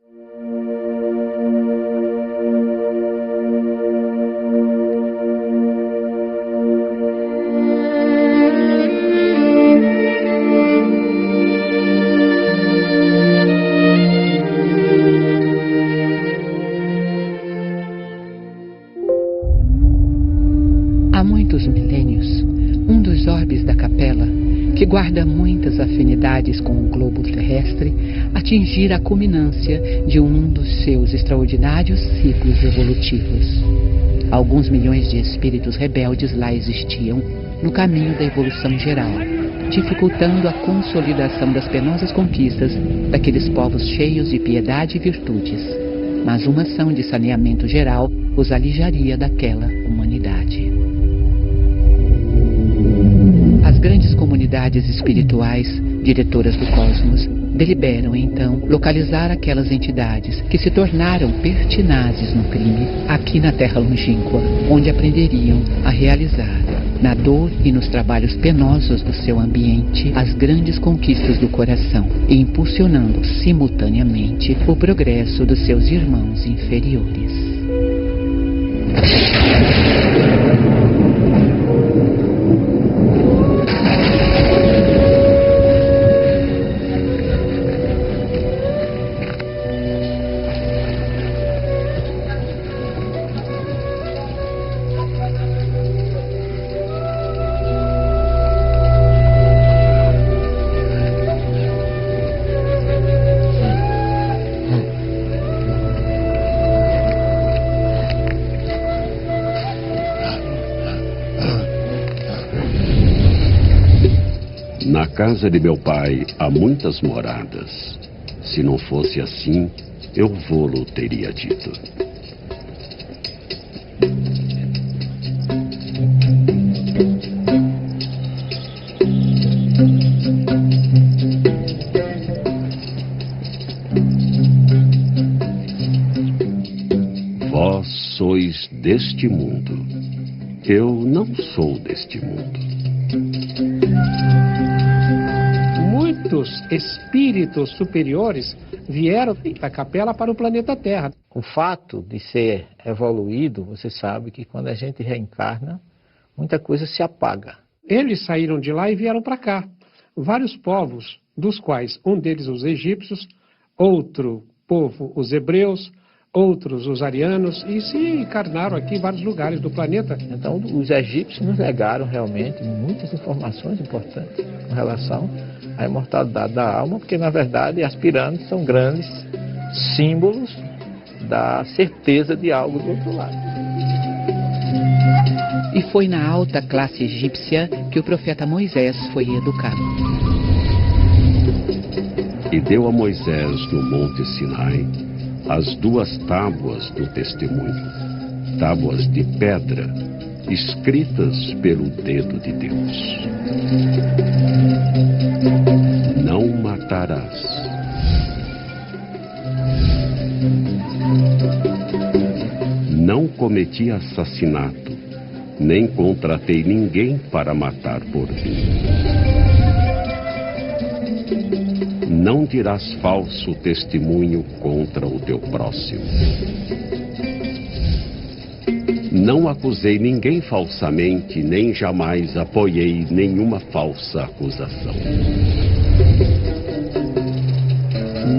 Há muitos milênios, um dos orbes da capela, que guarda muitas afinidades com o globo terrestre, atingira a culminância de um dos seus extraordinários ciclos evolutivos. Alguns milhões de espíritos rebeldes lá existiam, no caminho da evolução geral, dificultando a consolidação das penosas conquistas daqueles povos cheios de piedade e virtudes. Mas uma ação de saneamento geral os alijaria daquela humanidade. As grandes comunidades espirituais, diretoras do cosmos, deliberam então localizar aquelas entidades que se tornaram pertinazes no crime aqui na Terra longínqua, onde aprenderiam a realizar, na dor e nos trabalhos penosos do seu ambiente, as grandes conquistas do coração, e impulsionando simultaneamente o progresso dos seus irmãos inferiores. Na casa de meu pai há muitas moradas. Se não fosse assim, eu vô-lo teria dito. Vós sois deste mundo. Eu não sou deste mundo. Muitos espíritos superiores vieram da capela para o planeta Terra. O fato de ser evoluído, você sabe que quando a gente reencarna, muita coisa se apaga. Eles saíram de lá e vieram para cá. Vários povos, dos quais um deles os egípcios, outro povo os hebreus, outros os arianos, e se encarnaram aqui em vários lugares do planeta. Então, os egípcios nos legaram realmente muitas informações importantes com relação à imortalidade da alma, porque, na verdade, as pirâmides são grandes símbolos da certeza de algo do outro lado. E foi na alta classe egípcia que o profeta Moisés foi educado. E deu a Moisés no Monte Sinai as 2 tábuas do testemunho, tábuas de pedra, escritas pelo dedo de Deus. Não matarás. Não cometi assassinato, nem contratei ninguém para matar por mim. Não dirás falso testemunho contra o teu próximo. Não acusei ninguém falsamente, nem jamais apoiei nenhuma falsa acusação.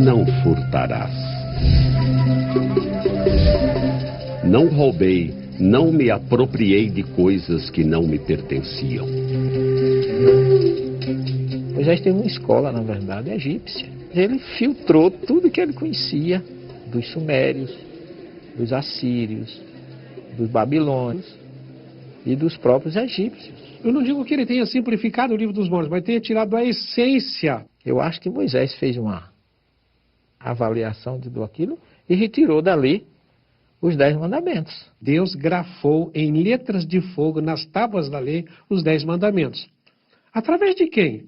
Não furtarás. Não roubei, não me apropriei de coisas que não me pertenciam. Moisés teve uma escola, na verdade, egípcia. Ele filtrou tudo que ele conhecia dos sumérios, dos assírios, dos babilônios e dos próprios egípcios. Eu não digo que ele tenha simplificado o livro dos mortos, mas tenha tirado a essência. Eu acho que Moisés fez uma avaliação de tudo aquilo e retirou dali os 10 mandamentos. Deus grafou em letras de fogo nas tábuas da lei os 10 mandamentos. Através de quem?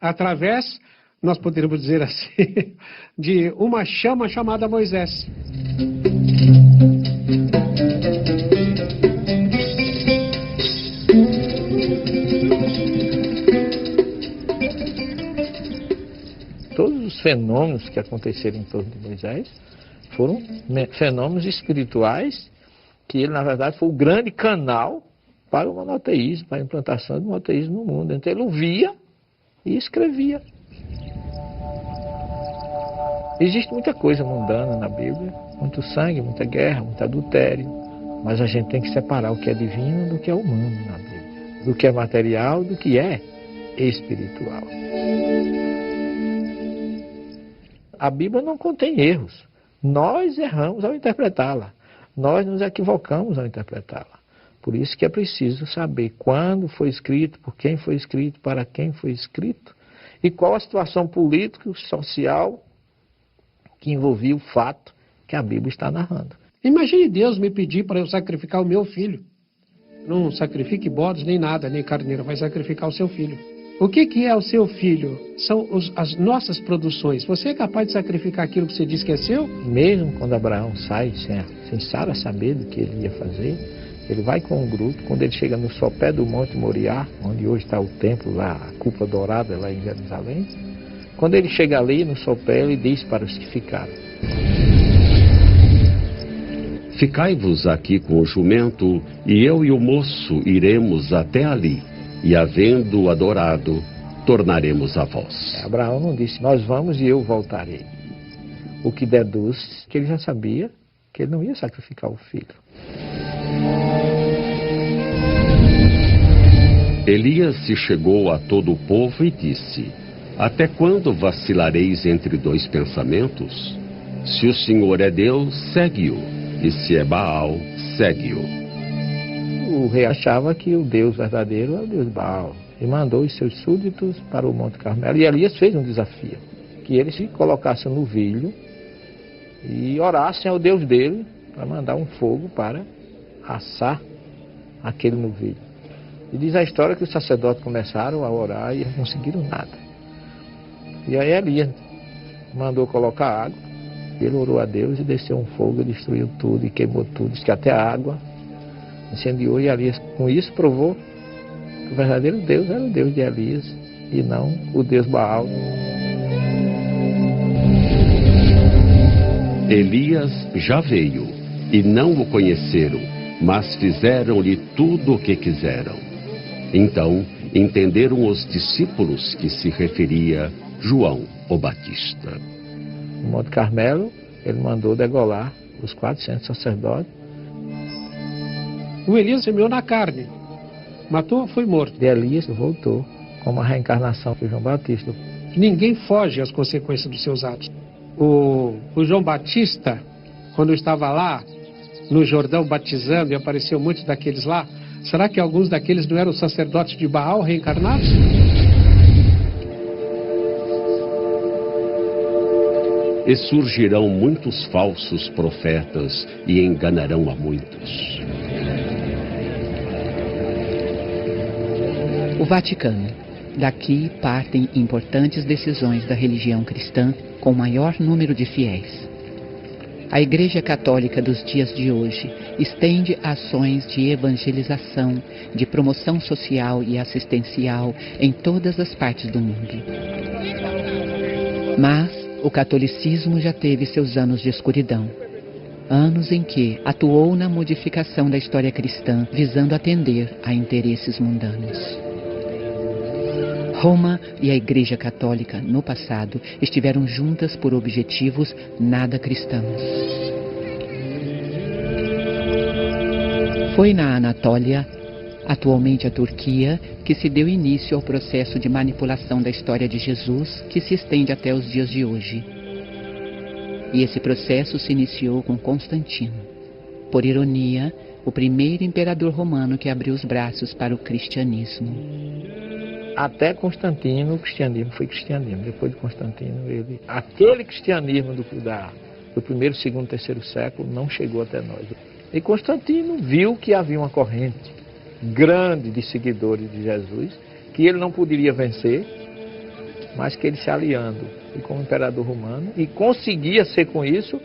Através, nós poderíamos dizer assim, de uma chama chamada Moisés. Todos os fenômenos que aconteceram em torno de Moisés foram fenômenos espirituais, que ele, na verdade, foi o grande canal para o monoteísmo, para a implantação do monoteísmo no mundo. Então ele ouvia e escrevia. Existe muita coisa mundana na Bíblia, muito sangue, muita guerra, muito adultério, mas a gente tem que separar o que é divino do que é humano na Bíblia, do que é material do que é espiritual. A Bíblia não contém erros. Nós erramos ao interpretá-la. Nós nos equivocamos ao interpretá-la. Por isso que é preciso saber quando foi escrito, por quem foi escrito, para quem foi escrito e qual a situação política e social que envolvia o fato que a Bíblia está narrando. Imagine Deus me pedir para eu sacrificar o meu filho. Não sacrifique bodes nem nada, nem carneiro, vai sacrificar o seu filho. O que é o seu filho? São as nossas produções. Você é capaz de sacrificar aquilo que você diz que é seu? Mesmo quando Abraão sai sem Sara saber do que ele ia fazer, ele vai com um grupo. Quando ele chega no sopé do Monte Moriá, onde hoje está o templo lá, a Cúpula Dourada lá em Jerusalém, quando ele chega ali no sopé, ele diz para os que ficaram: Ficai-vos aqui com o jumento, e eu e o moço iremos até ali, e havendo adorado, tornaremos a vós. Abraão não disse, nós vamos e eu voltarei. O que deduz que ele já sabia que ele não ia sacrificar o filho. Elias se chegou a todo o povo e disse: Até quando vacilareis entre dois pensamentos? Se o Senhor é Deus, segue-o, e se é Baal, segue-o. O rei achava que o Deus verdadeiro é o Deus Baal, e mandou os seus súditos para o Monte Carmelo. E Elias fez um desafio, que eles se colocassem no novilho e orassem ao Deus dele para mandar um fogo para assar aquele novilho. E diz a história que os sacerdotes começaram a orar e não conseguiram nada. E aí Elias mandou colocar água, ele orou a Deus e desceu um fogo, destruiu tudo e queimou tudo. Diz que até a água incendiou, e Elias com isso provou que o verdadeiro Deus era o Deus de Elias e não o Deus Baal. Elias já veio, e não o conheceram, mas fizeram-lhe tudo o que quiseram. Então entenderam os discípulos que se referia João o Batista. No Monte Carmelo, ele mandou degolar os 400 sacerdotes. O Elias semeou na carne, matou, foi morto. De Elias voltou como a reencarnação de João Batista. Ninguém foge às consequências dos seus atos. O João Batista, quando estava lá no Jordão batizando, e apareceu muitos daqueles lá, será que alguns daqueles não eram sacerdotes de Baal reencarnados? E surgirão muitos falsos profetas e enganarão a muitos. O Vaticano. Daqui partem importantes decisões da religião cristã com maior número de fiéis. A Igreja Católica dos dias de hoje estende ações de evangelização, de promoção social e assistencial em todas as partes do mundo. Mas o catolicismo já teve seus anos de escuridão. Anos em que atuou na modificação da história cristã, visando atender a interesses mundanos. Roma e a Igreja Católica, no passado, estiveram juntas por objetivos nada cristãos. Foi na Anatólia, atualmente a Turquia, que se deu início ao processo de manipulação da história de Jesus, que se estende até os dias de hoje. E esse processo se iniciou com Constantino. Por ironia, o primeiro imperador romano que abriu os braços para o cristianismo. Até Constantino, o cristianismo foi cristianismo. Depois de Constantino, aquele cristianismo do primeiro, segundo, terceiro século não chegou até nós. E Constantino viu que havia uma corrente grande de seguidores de Jesus, que ele não poderia vencer, mas que ele se aliando e como imperador romano, e conseguia ser com isso,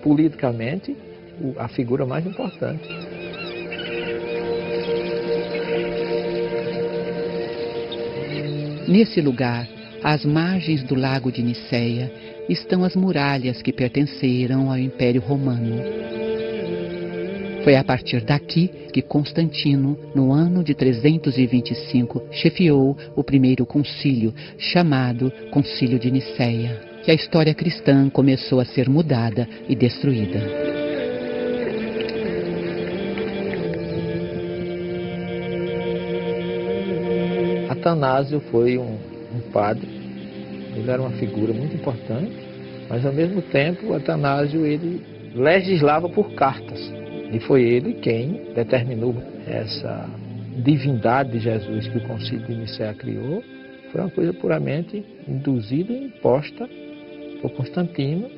politicamente, a figura mais importante. Nesse lugar, às margens do lago de Niceia, estão as muralhas que pertenceram ao Império Romano. Foi a partir daqui que Constantino, no ano de 325, chefiou o primeiro concílio, chamado Concílio de Niceia, que a história cristã começou a ser mudada e destruída. Atanásio foi um padre, ele era uma figura muito importante, mas ao mesmo tempo Atanásio ele legislava por cartas. E foi ele quem determinou essa divindade de Jesus que o Concílio de Nicéia criou. Foi uma coisa puramente induzida e imposta por Constantino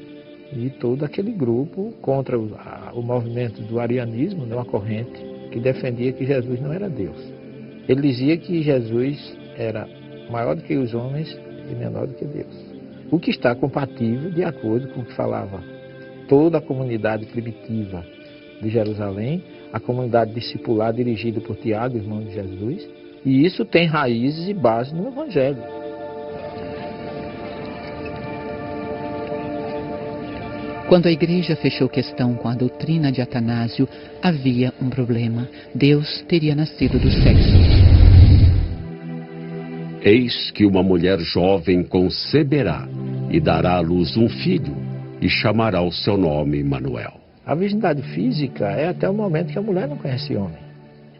e todo aquele grupo contra o movimento do arianismo, uma corrente que defendia que Jesus não era Deus. Ele dizia que Jesus era maior do que os homens e menor do que Deus. O que está compatível de acordo com o que falava toda a comunidade primitiva de Jerusalém, a comunidade discipular dirigida por Tiago, irmão de Jesus, e isso tem raízes e base no Evangelho. Quando a igreja fechou questão com a doutrina de Atanásio, havia um problema. Deus teria nascido do sexo. Eis que uma mulher jovem conceberá e dará à luz um filho e chamará o seu nome Emanuel. A virgindade física é até o momento que a mulher não conhece homem.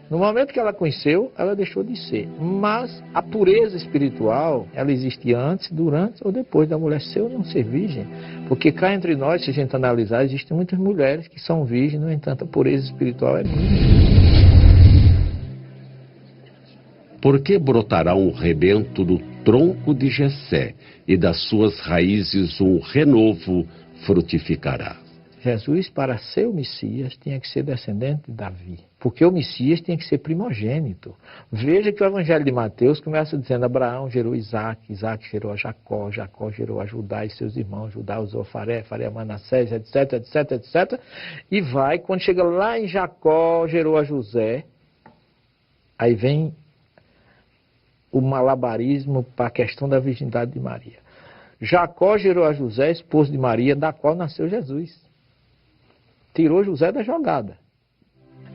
No momento que ela conheceu, ela deixou de ser. Mas a pureza espiritual, ela existe antes, durante ou depois da mulher ser ou não ser virgem. Porque cá entre nós, se a gente analisar, existem muitas mulheres que são virgens, no entanto a pureza espiritual é mínima. Porque brotará um rebento do tronco de Jessé, e das suas raízes um renovo frutificará. Jesus, para ser o Messias, tinha que ser descendente de Davi. Porque o Messias tinha que ser primogênito. Veja que o Evangelho de Mateus começa dizendo: Abraão gerou Isaac, Isaac gerou a Jacó, Jacó gerou a Judá e seus irmãos, Judá usou Faré, Faré a Manassés, etc, etc, etc. E vai, quando chega lá em Jacó, gerou a José. Aí vem o malabarismo para a questão da virgindade de Maria. Jacó gerou a José, esposo de Maria, da qual nasceu Jesus. Tirou José da jogada.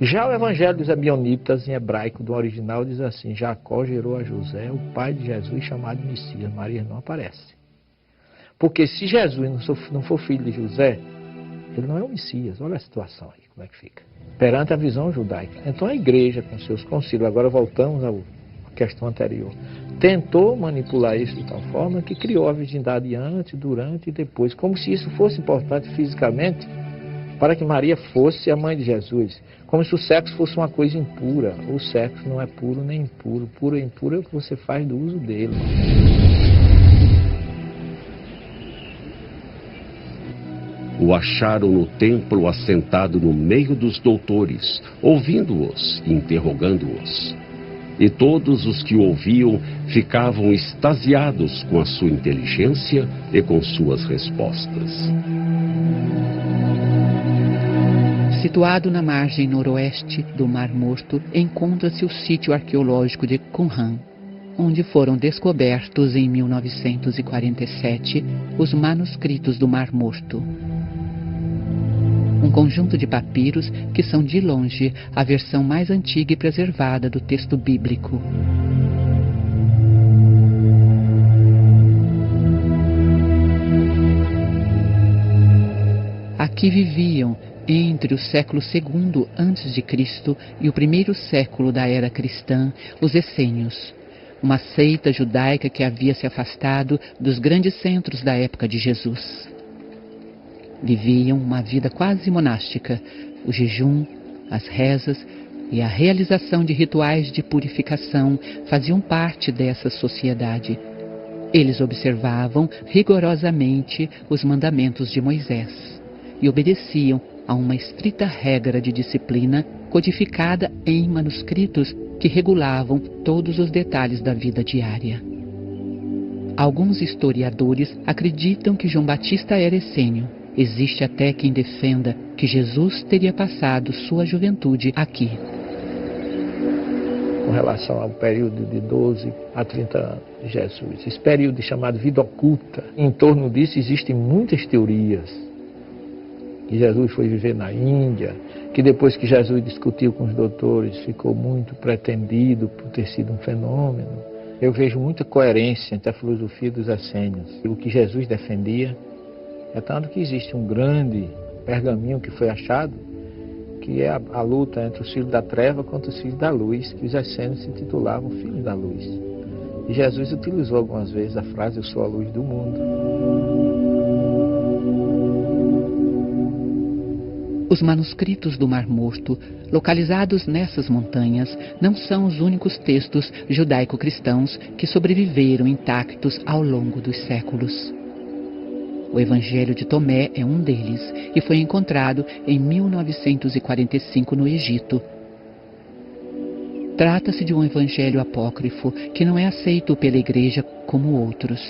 Já o Evangelho dos Ebionitas, em hebraico, do original, diz assim: Jacó gerou a José, o pai de Jesus, chamado Messias. Maria não aparece. Porque se Jesus não for filho de José, ele não é o Messias. Olha a situação aí, como é que fica. Perante a visão judaica. Então a igreja, com seus concílios, agora voltamos à questão anterior, tentou manipular isso de tal forma que criou a virgindade antes, durante e depois, como se isso fosse importante fisicamente, para que Maria fosse a mãe de Jesus, como se o sexo fosse uma coisa impura. O sexo não é puro nem impuro. Puro e impuro é o que você faz do uso dele. O acharam no templo assentado no meio dos doutores, ouvindo-os e interrogando-os. E todos os que o ouviam ficavam extasiados com a sua inteligência e com suas respostas. Situado na margem noroeste do Mar Morto, encontra-se o sítio arqueológico de Qumran, onde foram descobertos em 1947 os manuscritos do Mar Morto. Um conjunto de papiros que são, de longe, a versão mais antiga e preservada do texto bíblico. Aqui viviam, entre o século II a.C. e o primeiro século da era cristã, os essênios, uma seita judaica que havia se afastado dos grandes centros da época de Jesus. Viviam uma vida quase monástica. O jejum, as rezas e a realização de rituais de purificação faziam parte dessa sociedade. Eles observavam rigorosamente os mandamentos de Moisés e obedeciam a uma estrita regra de disciplina codificada em manuscritos que regulavam todos os detalhes da vida diária. Alguns historiadores acreditam que João Batista era essênio. Existe até quem defenda que Jesus teria passado sua juventude aqui. com relação ao período de 12 a 30 anos de Jesus. Esse período chamado vida oculta. Em torno disso existem muitas teorias. Que Jesus foi viver na Índia, que depois que Jesus discutiu com os doutores, ficou muito pretendido por ter sido um fenômeno. Eu vejo muita coerência entre a filosofia dos essênios e o que Jesus defendia. É tanto que existe um grande pergaminho que foi achado, que é a luta entre os filhos da treva contra os filhos da luz, que os essênios se intitulavam Filhos da Luz. E Jesus utilizou algumas vezes a frase, eu sou a luz do mundo. Os manuscritos do Mar Morto, localizados nessas montanhas, não são os únicos textos judaico-cristãos que sobreviveram intactos ao longo dos séculos. O Evangelho de Tomé é um deles e foi encontrado em 1945 no Egito. Trata-se de um evangelho apócrifo que não é aceito pela Igreja como outros.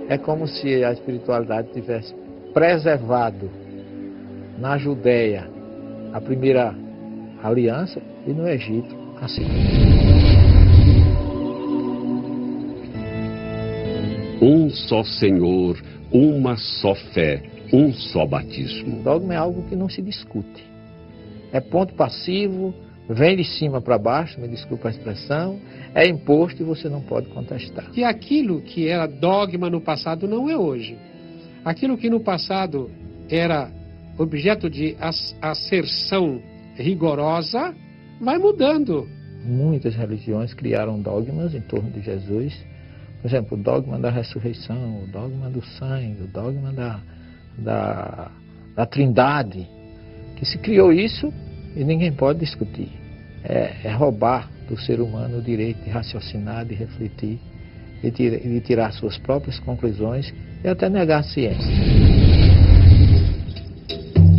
É como se a espiritualidade tivesse preservado na Judéia a primeira aliança e no Egito a segunda. Um só Senhor, uma só fé, um só batismo. O dogma é algo que não se discute. É ponto passivo, vem de cima para baixo, me desculpa a expressão, é imposto e você não pode contestar. E aquilo que era dogma no passado não é hoje. Aquilo que no passado era objeto de asserção rigorosa, vai mudando. Muitas religiões criaram dogmas em torno de Jesus. Por exemplo, o dogma da ressurreição, o dogma do sangue, o dogma da trindade. Que se criou isso e ninguém pode discutir. É roubar do ser humano o direito de raciocinar, de refletir, de tirar suas próprias conclusões e até negar a ciência.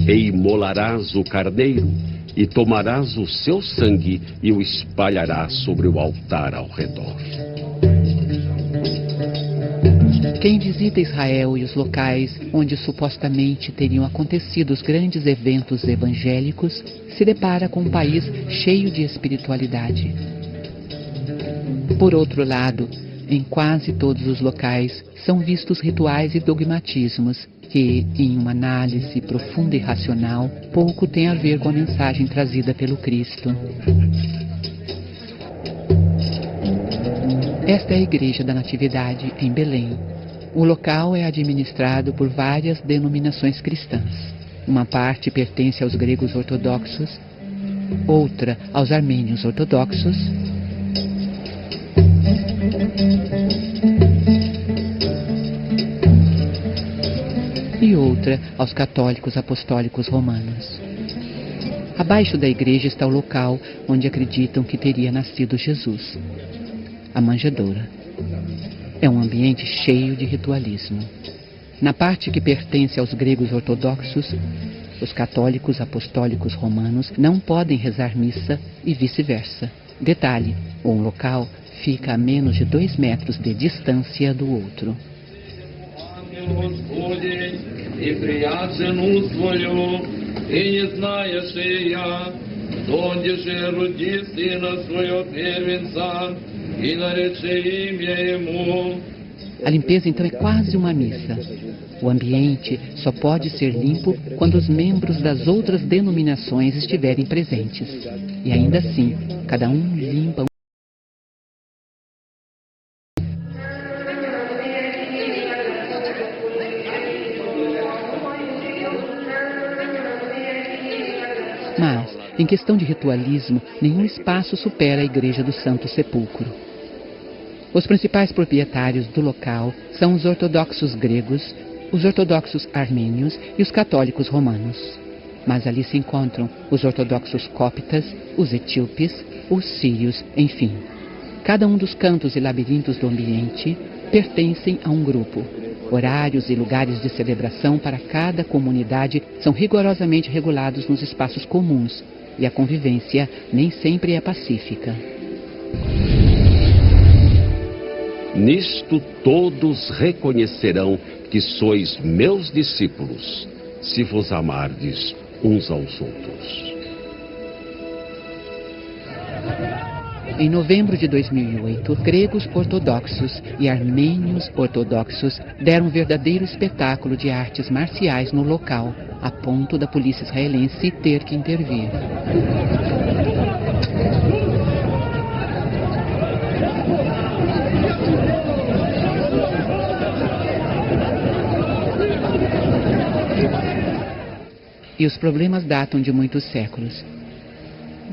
E imolarás o carneiro, e tomarás o seu sangue e o espalharás sobre o altar ao redor. Quem visita Israel e os locais onde supostamente teriam acontecido os grandes eventos evangélicos, se depara com um país cheio de espiritualidade. Por outro lado, em quase todos os locais são vistos rituais e dogmatismos que, em uma análise profunda e racional, pouco tem a ver com a mensagem trazida pelo Cristo. Esta é a Igreja da Natividade, em Belém. O local é administrado por várias denominações cristãs. Uma parte pertence aos gregos ortodoxos, outra aos armênios ortodoxos, e outra aos católicos apostólicos romanos. Abaixo da igreja está o local onde acreditam que teria nascido Jesus, a manjedoura. É um ambiente cheio de ritualismo. Na parte que pertence aos gregos ortodoxos, os católicos apostólicos romanos não podem rezar missa e vice-versa. Detalhe, um local fica a menos de 2 metros de distância do outro. A limpeza então é quase uma missa. O ambiente só pode ser limpo quando os membros das outras denominações estiverem presentes. E ainda assim, cada um limpa Mas, em questão de ritualismo, nenhum espaço supera a Igreja do Santo Sepulcro. Os principais proprietários do local são os ortodoxos gregos, os ortodoxos armênios e os católicos romanos. Mas ali se encontram os ortodoxos cóptas, os etíopes, os sírios, enfim. Cada um dos cantos e labirintos do ambiente pertencem a um grupo. Horários e lugares de celebração para cada comunidade são rigorosamente regulados nos espaços comuns e a convivência nem sempre é pacífica. Nisto todos reconhecerão que sois meus discípulos, se vos amardes uns aos outros. Em novembro de 2008, gregos ortodoxos e armênios ortodoxos deram um verdadeiro espetáculo de artes marciais no local, a ponto da polícia israelense ter que intervir. E os problemas datam de muitos séculos.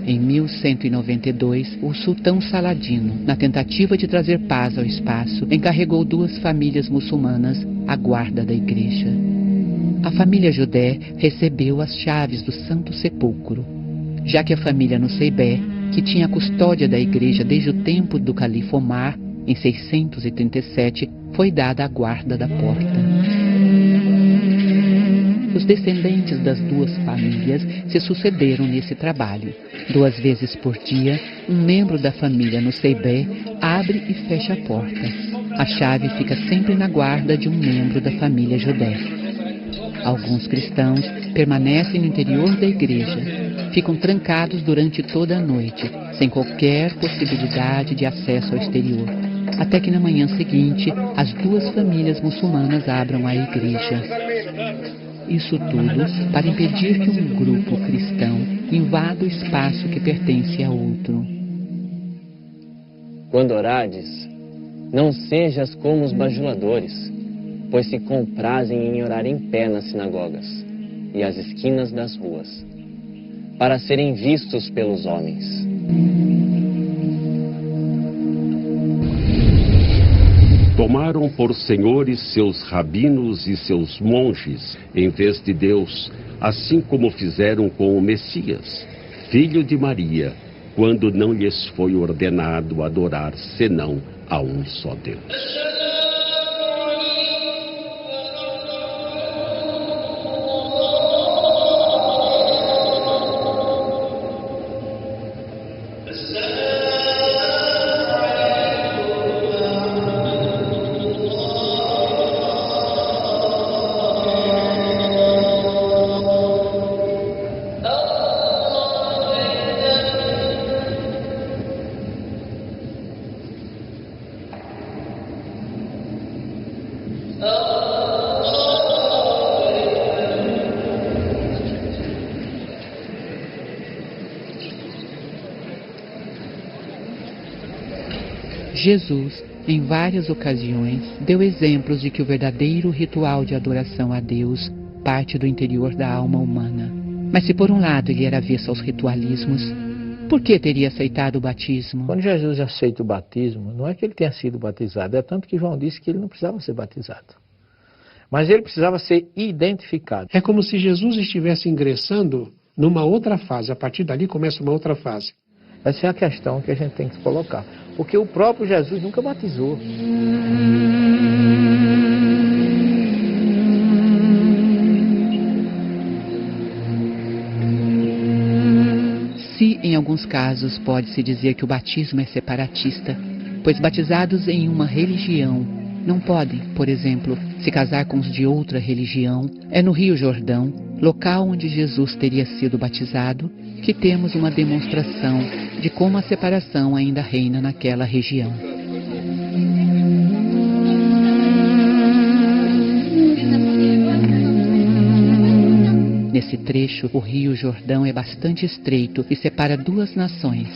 Em 1192, o sultão Saladino, na tentativa de trazer paz ao espaço, encarregou 2 famílias muçulmanas à guarda da igreja. A família Judé recebeu as chaves do Santo Sepulcro, já que a família Nuseibé, que tinha a custódia da igreja desde o tempo do califa Omar, em 637, foi dada a guarda da porta. Os descendentes das 2 famílias se sucederam nesse trabalho. 2 vezes por dia, um membro da família Nuseibé abre e fecha a porta. A chave fica sempre na guarda de um membro da família Judé. Alguns cristãos permanecem no interior da igreja, ficam trancados durante toda a noite, sem qualquer possibilidade de acesso ao exterior, até que na manhã seguinte as 2 famílias muçulmanas abram a igreja. Isso tudo para impedir que um grupo cristão invada o espaço que pertence a outro. Quando orares, não sejas como os bajuladores, pois se comprazem em orar em pé nas sinagogas e às esquinas das ruas, para serem vistos pelos homens. Tomaram por senhores seus rabinos e seus monges, em vez de Deus, assim como fizeram com o Messias, filho de Maria, quando não lhes foi ordenado adorar senão a um só Deus. Jesus, em várias ocasiões, deu exemplos de que o verdadeiro ritual de adoração a Deus parte do interior da alma humana. Mas se por um lado ele era avesso aos ritualismos, por que teria aceitado o batismo? Quando Jesus aceita o batismo, não é que ele tenha sido batizado, é tanto que João disse que ele não precisava ser batizado. Mas ele precisava ser identificado. É como se Jesus estivesse ingressando numa outra fase. A partir dali começa uma outra fase. Essa é a questão que a gente tem que colocar. Porque o próprio Jesus nunca batizou. Se, em alguns casos, pode-se dizer que o batismo é separatista, pois batizados em uma religião não podem, por exemplo, se casar com os de outra religião, é no Rio Jordão, local onde Jesus teria sido batizado, que temos uma demonstração de como a separação ainda reina naquela região. Nesse trecho, o Rio Jordão é bastante estreito e separa 2 nações,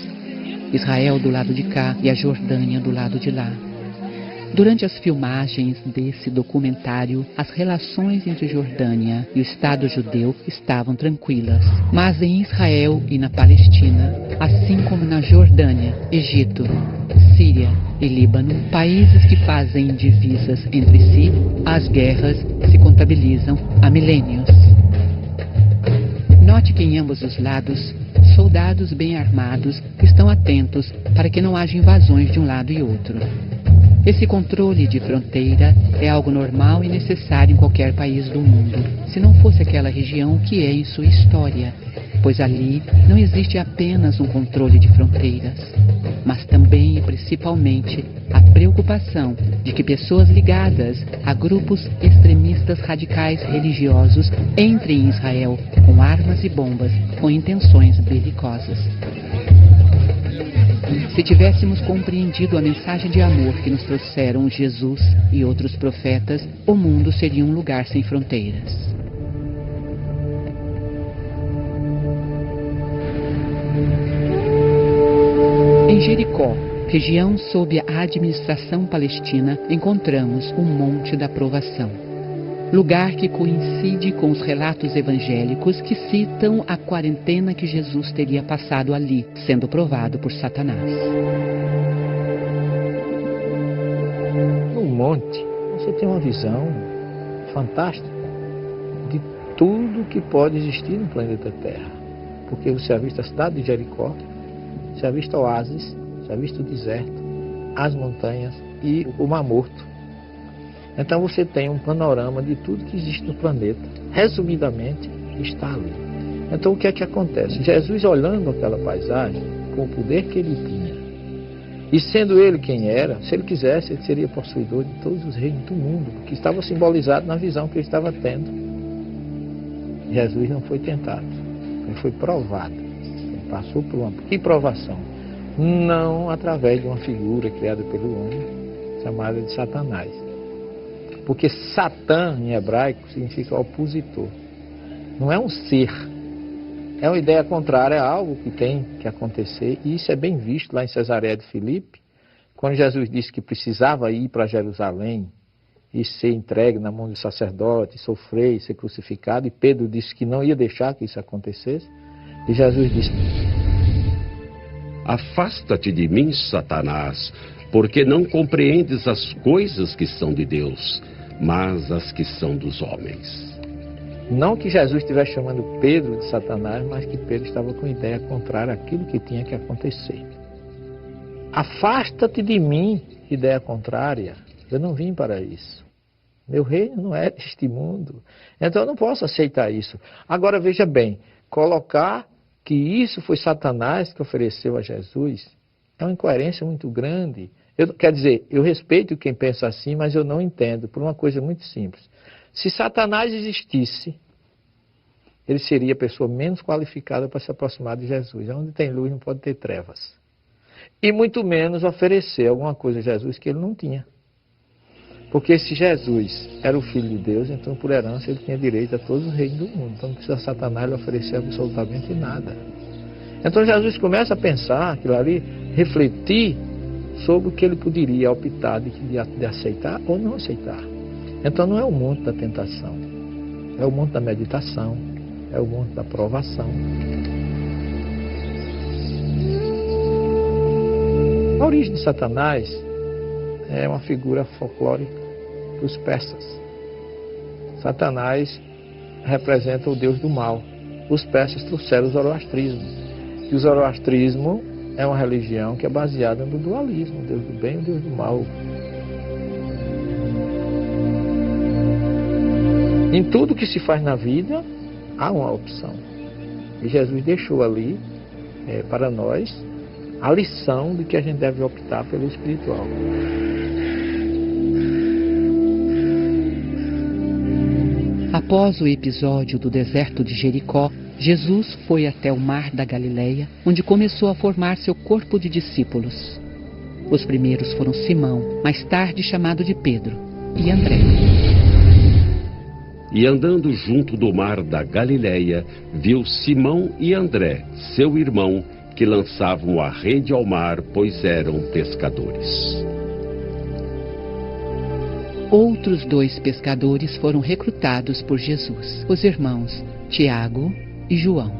Israel do lado de cá e a Jordânia do lado de lá. Durante as filmagens desse documentário, as relações entre Jordânia e o Estado judeu estavam tranquilas. Mas em Israel e na Palestina, assim como na Jordânia, Egito, Síria e Líbano, países que fazem divisas entre si, as guerras se contabilizam há milênios. Note que em ambos os lados, soldados bem armados estão atentos para que não haja invasões de um lado e outro. Esse controle de fronteira é algo normal e necessário em qualquer país do mundo, se não fosse aquela região que é em sua história, pois ali não existe apenas um controle de fronteiras, mas também e principalmente a preocupação de que pessoas ligadas a grupos extremistas radicais religiosos entrem em Israel com armas e bombas com intenções belicosas. Se tivéssemos compreendido a mensagem de amor que nos trouxeram Jesus e outros profetas, o mundo seria um lugar sem fronteiras. Em Jericó, região sob a administração palestina, encontramos o Monte da Provação. Lugar que coincide com os relatos evangélicos que citam a quarentena que Jesus teria passado ali, sendo provado por Satanás. No monte, você tem uma visão fantástica de tudo que pode existir no planeta Terra. Porque você avista a cidade de Jericó, você avista oásis, você avista o deserto, as montanhas e o Mar Morto. Então você tem um panorama de tudo que existe no planeta. Resumidamente, está ali. Então o que é que acontece? Jesus, olhando aquela paisagem, com o poder que ele tinha, e sendo ele quem era, se ele quisesse, ele seria possuidor de todos os reinos do mundo, que estava simbolizado na visão que ele estava tendo. Jesus não foi tentado, ele foi provado. Ele passou por uma provação. Não através de uma figura criada pelo homem, chamada de Satanás. Porque Satã, em hebraico, significa opositor. Não é um ser. É uma ideia contrária a algo que tem que acontecer. E isso é bem visto lá em Cesareia de Filipe, quando Jesus disse que precisava ir para Jerusalém e ser entregue na mão do sacerdote, sofrer e ser crucificado. E Pedro disse que não ia deixar que isso acontecesse. E Jesus disse: Afasta-te de mim, Satanás, porque não compreendes as coisas que são de Deus, mas as que são dos homens. Não que Jesus estivesse chamando Pedro de Satanás, mas que Pedro estava com ideia contrária àquilo que tinha que acontecer. Afasta-te de mim, ideia contrária. Eu não vim para isso. Meu reino não é deste mundo. Então eu não posso aceitar isso. Agora veja bem, colocar que isso foi Satanás que ofereceu a Jesus é uma incoerência muito grande. Quer dizer, eu respeito quem pensa assim, mas eu não entendo, por uma coisa muito simples. Se Satanás existisse, ele seria a pessoa menos qualificada para se aproximar de Jesus. Onde tem luz não pode ter trevas. E muito menos oferecer alguma coisa a Jesus que ele não tinha. Porque se Jesus era o Filho de Deus, então por herança ele tinha direito a todos os reinos do mundo. Então não precisa Satanás lhe oferecer absolutamente nada. Então Jesus começa a pensar aquilo ali, refletir sobre o que ele poderia optar de aceitar ou não aceitar. Então não é o monte da tentação, é o monte da meditação, é o monte da provação. A origem de Satanás é uma figura folclórica dos persas. Satanás representa o deus do mal. Os persas trouxeram o zoroastrismo. E o zoroastrismo é uma religião que é baseada no dualismo, o Deus do bem e o Deus do mal. Em tudo que se faz na vida, há uma opção. E Jesus deixou ali, para nós, a lição de que a gente deve optar pelo espiritual. Após o episódio do deserto de Jericó, Jesus foi até o mar da Galileia, onde começou a formar seu corpo de discípulos. Os primeiros foram Simão, mais tarde chamado de Pedro, e André. E andando junto do mar da Galileia, viu Simão e André, seu irmão, que lançavam a rede ao mar, pois eram pescadores. Outros 2 pescadores foram recrutados por Jesus, os irmãos Tiago e João.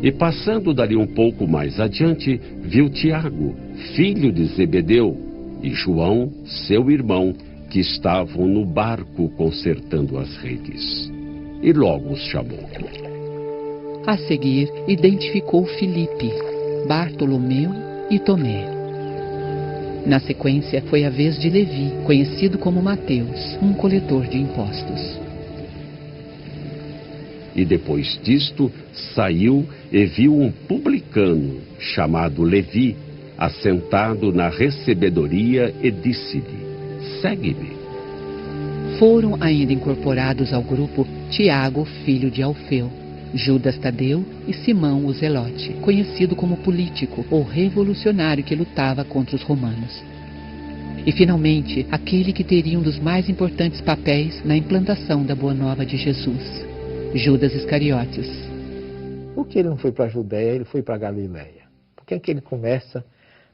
E passando dali um pouco mais adiante, viu Tiago, filho de Zebedeu, e João, seu irmão, que estavam no barco consertando as redes. E logo os chamou. A seguir, identificou Filipe, Bartolomeu e Tomé. Na sequência, foi a vez de Levi, conhecido como Mateus, um coletor de impostos. E depois disto, saiu e viu um publicano, chamado Levi, assentado na recebedoria, e disse-lhe: segue-me. Foram ainda incorporados ao grupo Tiago, filho de Alfeu, Judas Tadeu e Simão o Zelote, conhecido como político ou revolucionário que lutava contra os romanos. E, finalmente, aquele que teria um dos mais importantes papéis na implantação da Boa Nova de Jesus, Judas Iscariotes. Por que ele não foi para a Judéia, ele foi para a Galileia? Por que é que ele começa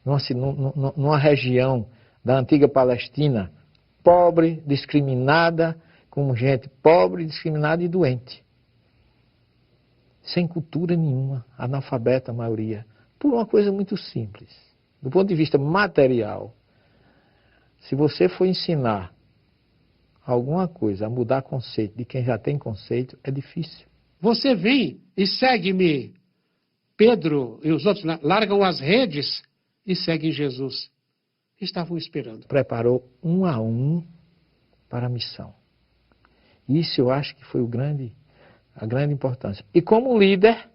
numa região da antiga Palestina, pobre, discriminada, com gente pobre, discriminada e doente? Sem cultura nenhuma, analfabeta a maioria, por uma coisa muito simples. Do ponto de vista material, se você for ensinar alguma coisa a mudar conceito de quem já tem conceito, é difícil. Você vem e segue-me. Pedro e os outros largam as redes e seguem Jesus. Estavam esperando. Preparou um a um para a missão. Isso eu acho que foi a grande importância. E como líder,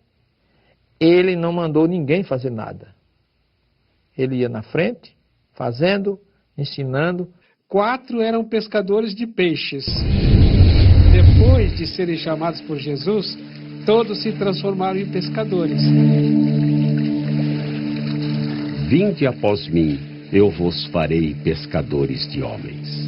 ele não mandou ninguém fazer nada. Ele ia na frente, fazendo, ensinando. 4 eram pescadores de peixes. Depois de serem chamados por Jesus, todos se transformaram em pescadores. Vinde após mim, eu vos farei pescadores de homens.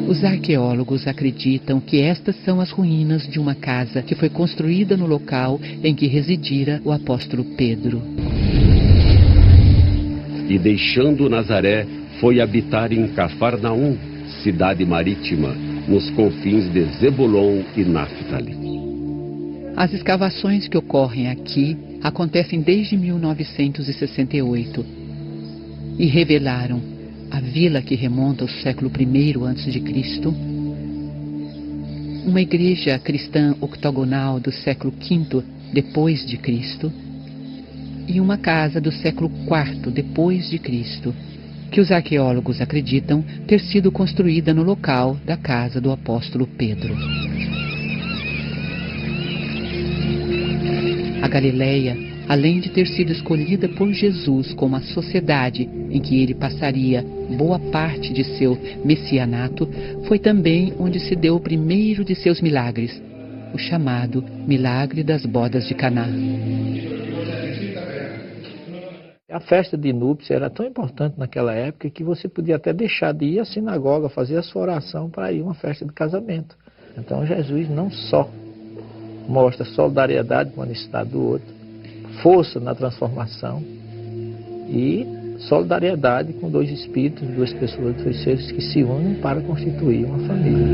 Os arqueólogos acreditam que estas são as ruínas de uma casa que foi construída no local em que residira o apóstolo Pedro. E deixando Nazaré, foi habitar em Cafarnaum, cidade marítima, nos confins de Zebulon e Naftali. As escavações que ocorrem aqui acontecem desde 1968 e revelaram a vila que remonta ao século I a.C., uma igreja cristã octogonal do século V depois de Cristo e uma casa do século IV depois de Cristo, que os arqueólogos acreditam ter sido construída no local da casa do apóstolo Pedro. A Galileia, além de ter sido escolhida por Jesus como a sociedade em que ele passaria boa parte de seu messianato, foi também onde se deu o primeiro de seus milagres, o chamado Milagre das Bodas de Caná. A festa de núpcias era tão importante naquela época que você podia até deixar de ir à sinagoga, fazer a sua oração para ir a uma festa de casamento. Então Jesus não só mostra solidariedade com a necessidade do outro, força na transformação e solidariedade com dois espíritos, duas pessoas, dois seres que se unem para constituir uma família.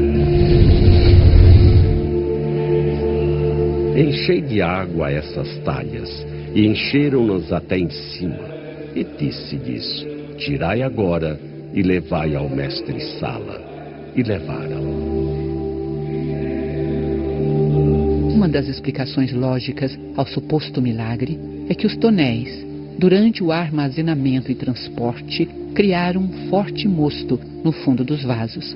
Enchei de água essas talhas, e encheram-nos até em cima. E disse-lhes: tirai agora e levai ao mestre Sala. E levaram. Uma das explicações lógicas ao suposto milagre é que os tonéis, durante o armazenamento e transporte, criaram um forte mosto no fundo dos vasos.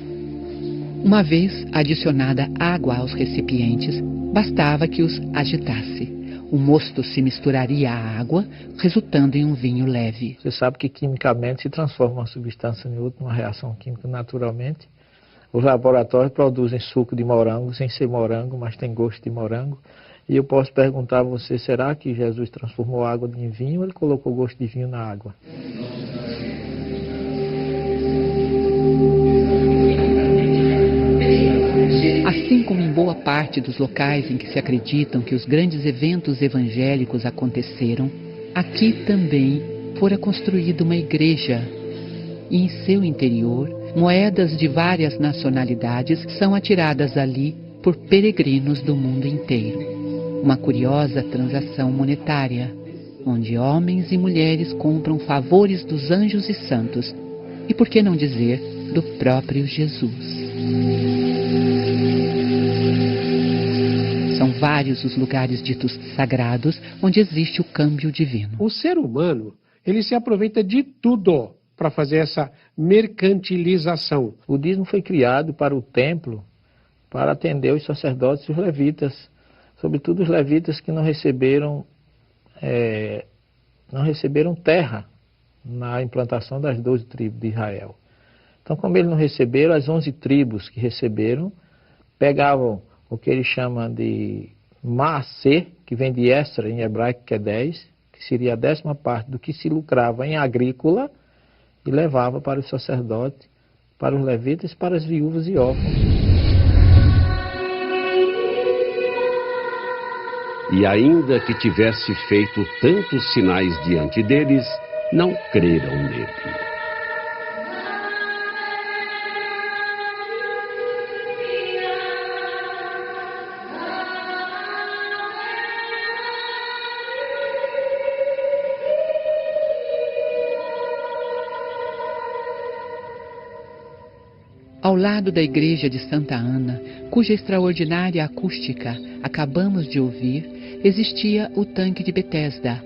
Uma vez adicionada água aos recipientes, bastava que os agitasse. O mosto se misturaria à água, resultando em um vinho leve. Você sabe que quimicamente se transforma uma substância em outra, uma reação química naturalmente. Os laboratórios produzem suco de morango sem ser morango, mas tem gosto de morango. E eu posso perguntar a você, será que Jesus transformou a água em vinho ou ele colocou gosto de vinho na água? Assim como em boa parte dos locais em que se acreditam que os grandes eventos evangélicos aconteceram, aqui também fora construída uma igreja. E em seu interior, moedas de várias nacionalidades são atiradas ali por peregrinos do mundo inteiro. Uma curiosa transação monetária, onde homens e mulheres compram favores dos anjos e santos, e por que não dizer, do próprio Jesus. São vários os lugares ditos sagrados onde existe o câmbio divino. O ser humano, ele se aproveita de tudo para fazer essa mercantilização. O dízimo foi criado para o templo, para atender os sacerdotes e os levitas, sobretudo os levitas que não receberam terra na implantação das 12 tribos de Israel. Então, como eles não receberam, as 11 tribos que receberam, pegavam o que ele chama de Maaser, que vem de Estra, em hebraico, que é 10, que seria a 10ª parte do que se lucrava em agrícola, e levava para os sacerdotes, para os levitas, para as viúvas e órfãos. E ainda que tivesse feito tantos sinais diante deles, não creram nele. Ao lado da igreja de Santa Ana, cuja extraordinária acústica acabamos de ouvir, existia o tanque de Betesda,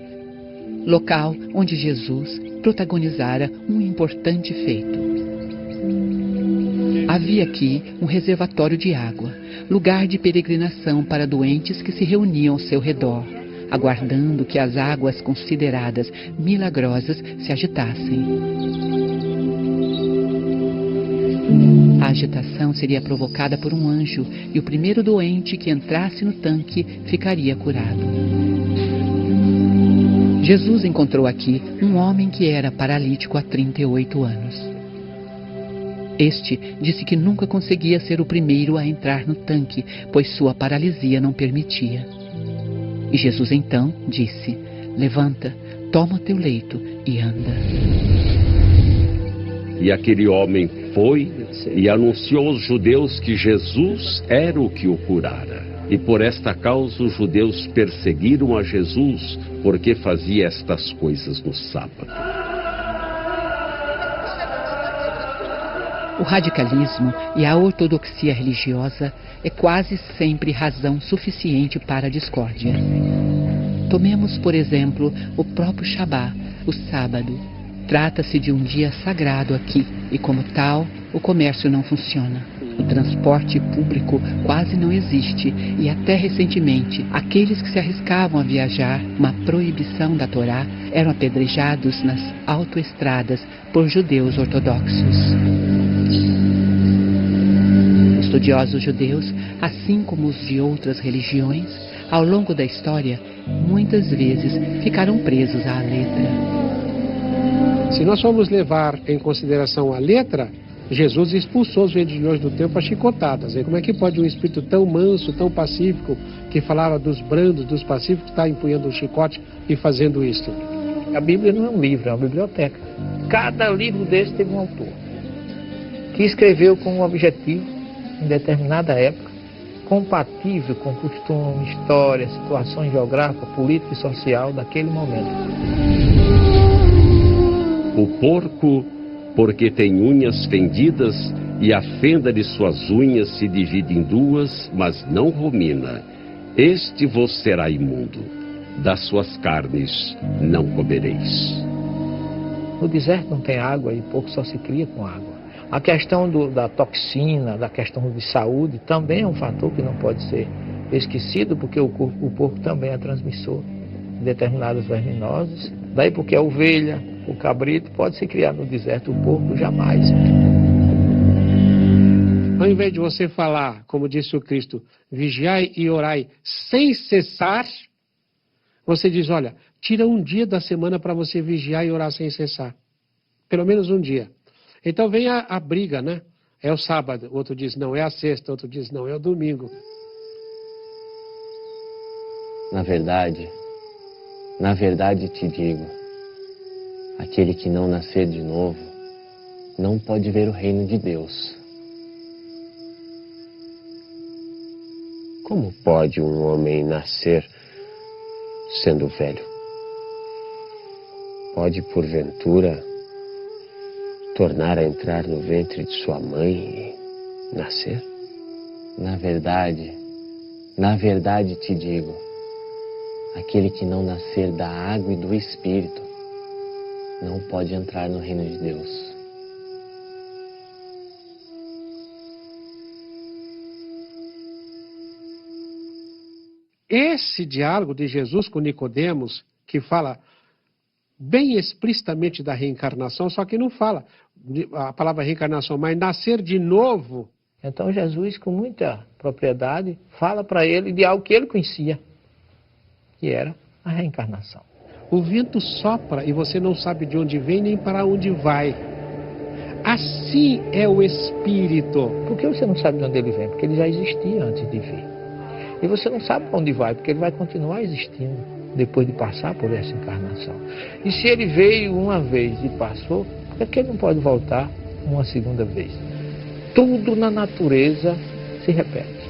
local onde Jesus protagonizara um importante feito. Havia aqui um reservatório de água, lugar de peregrinação para doentes que se reuniam ao seu redor, aguardando que as águas consideradas milagrosas se agitassem. A agitação seria provocada por um anjo e o primeiro doente que entrasse no tanque ficaria curado. Jesus encontrou aqui um homem que era paralítico há 38 anos. Este disse que nunca conseguia ser o primeiro a entrar no tanque, pois sua paralisia não permitia. E Jesus então disse: levanta, toma teu leito e anda. E aquele homem foi e anunciou aos judeus que Jesus era o que o curara. E por esta causa os judeus perseguiram a Jesus, porque fazia estas coisas no sábado. O radicalismo e a ortodoxia religiosa é quase sempre razão suficiente para a discórdia. Tomemos, por exemplo, o próprio Shabá, o sábado. Trata-se de um dia sagrado aqui e, como tal, o comércio não funciona. O transporte público quase não existe e até recentemente aqueles que se arriscavam a viajar, uma proibição da Torá, eram apedrejados nas autoestradas por judeus ortodoxos. Estudiosos judeus, assim como os de outras religiões, ao longo da história, muitas vezes ficaram presos à letra. Se nós formos levar em consideração a letra, Jesus expulsou os vendilhões do templo a chicotadas. E como é que pode um espírito tão manso, tão pacífico, que falava dos brandos, dos pacíficos, estar empunhando um chicote e fazendo isto? A Bíblia não é um livro, é uma biblioteca. Cada livro desse teve um autor, que escreveu com um objetivo, em determinada época, compatível com costume, história, situação geográfica, política e social daquele momento. O porco, porque tem unhas fendidas, e a fenda de suas unhas se divide em duas, mas não rumina. Este vos será imundo. Das suas carnes não comereis. No deserto não tem água e pouco só se cria com água. A questão da toxina, da questão de saúde, também é um fator que não pode ser esquecido, porque o porco também é transmissor de determinadas verminoses. Daí porque a ovelha, o cabrito pode se criar no deserto, o porco jamais. Ao invés de você falar, como disse o Cristo, vigiai e orai sem cessar, você diz, olha, tira um dia da semana para você vigiar e orar sem cessar. Pelo menos um dia. Então vem a briga, né? É o sábado, outro diz não, é a sexta, outro diz não, é o domingo. Na verdade te digo, aquele que não nascer de novo, não pode ver o reino de Deus. Como pode um homem nascer sendo velho? Pode, porventura, tornar a entrar no ventre de sua mãe e nascer? Na verdade te digo, aquele que não nascer da água e do Espírito, não pode entrar no reino de Deus. Esse diálogo de Jesus com Nicodemos, que fala bem explicitamente da reencarnação, só que não fala a palavra reencarnação, mas nascer de novo. Então Jesus, com muita propriedade, fala para ele de algo que ele conhecia, que era a reencarnação. O vento sopra e você não sabe de onde vem nem para onde vai. Assim é o Espírito. Por que você não sabe de onde ele vem? Porque ele já existia antes de vir. E você não sabe para onde vai, porque ele vai continuar existindo depois de passar por essa encarnação. E se ele veio uma vez e passou, por que ele não pode voltar uma segunda vez? Tudo na natureza se repete.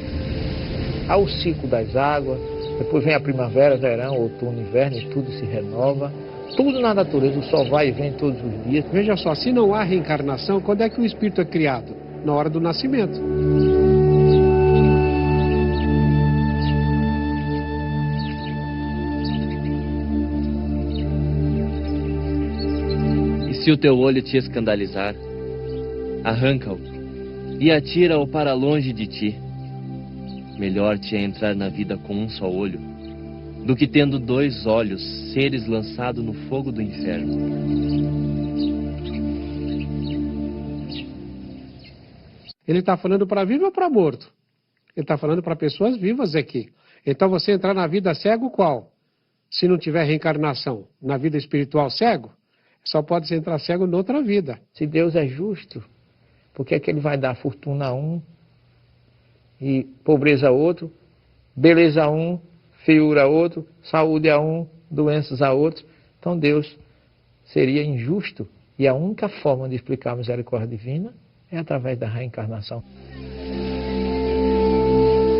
Há o ciclo das águas, depois vem a primavera, verão, outono, inverno, e tudo se renova. Tudo na natureza, o sol vai e vem todos os dias. Veja só, se não há reencarnação, quando é que o espírito é criado? Na hora do nascimento. E se o teu olho te escandalizar, arranca-o e atira-o para longe de ti. Melhor te é entrar na vida com um só olho, do que tendo 2 olhos, seres lançado no fogo do inferno. Ele está falando para vivo ou para morto? Ele está falando para pessoas vivas aqui. Então você entrar na vida cego qual? Se não tiver reencarnação, na vida espiritual cego, só pode se entrar cego noutra vida. Se Deus é justo, por que é que ele vai dar fortuna a um e pobreza a outro, beleza a um, feiura a outro, saúde a um, doenças a outro? Então Deus seria injusto, e a única forma de explicar a misericórdia divina é através da reencarnação.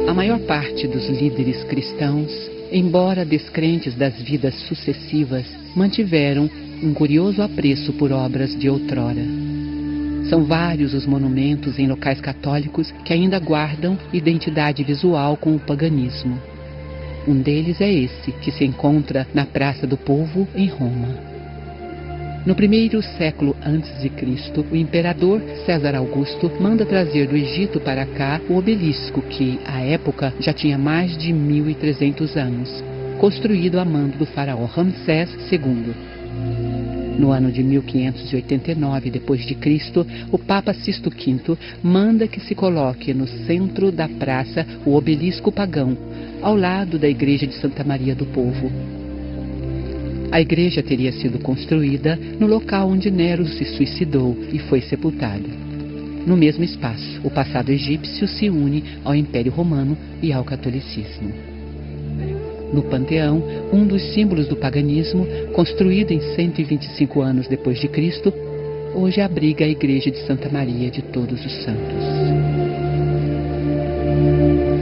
A maior parte dos líderes cristãos, embora descrentes das vidas sucessivas, mantiveram um curioso apreço por obras de outrora. São vários os monumentos em locais católicos que ainda guardam identidade visual com o paganismo. Um deles é esse, que se encontra na Praça do Povo, em Roma. No 1º século a.C., o imperador César Augusto manda trazer do Egito para cá o obelisco que, à época, já tinha mais de 1.300 anos, construído a mando do faraó Ramsés II. No ano de 1589 d.C., o Papa Sisto V manda que se coloque no centro da praça o obelisco pagão, ao lado da igreja de Santa Maria do Povo. A igreja teria sido construída no local onde Nero se suicidou e foi sepultado. No mesmo espaço, o passado egípcio se une ao Império Romano e ao catolicismo. No Panteão, um dos símbolos do paganismo, construído em 125 anos depois de Cristo, hoje abriga a igreja de Santa Maria de Todos os Santos.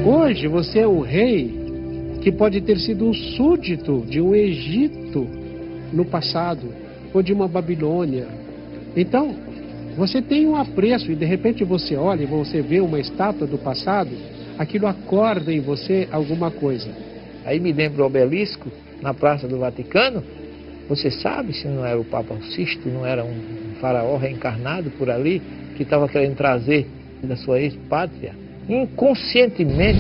Hoje você é um rei que pode ter sido um súdito de um Egito no passado, ou de uma Babilônia. Então, você tem um apreço e de repente você olha e você vê uma estátua do passado, aquilo acorda em você alguma coisa. Aí me lembra o obelisco na Praça do Vaticano. Você sabe se não era o Papa Sisto, não era um faraó reencarnado por ali, que estava querendo trazer da sua ex-pátria, inconscientemente.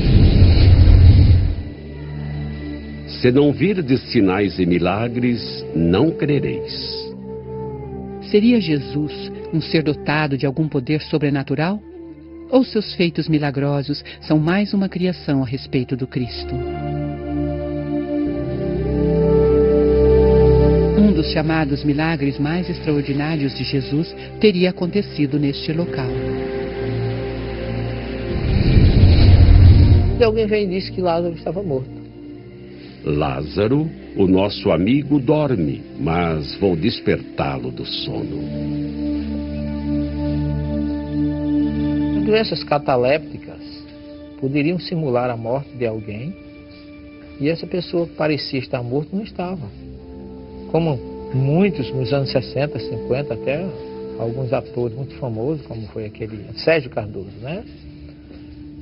Se não virdes sinais e milagres, não crereis. Seria Jesus um ser dotado de algum poder sobrenatural? Ou seus feitos milagrosos são mais uma criação a respeito do Cristo? Um dos chamados milagres mais extraordinários de Jesus teria acontecido neste local. E alguém veio e disse que Lázaro estava morto. Lázaro, o nosso amigo, dorme, mas vou despertá-lo do sono. Doenças catalépticas poderiam simular a morte de alguém e essa pessoa que parecia estar morta não estava. Como muitos nos anos 60, 50, até alguns atores muito famosos, como foi aquele Sérgio Cardoso, né?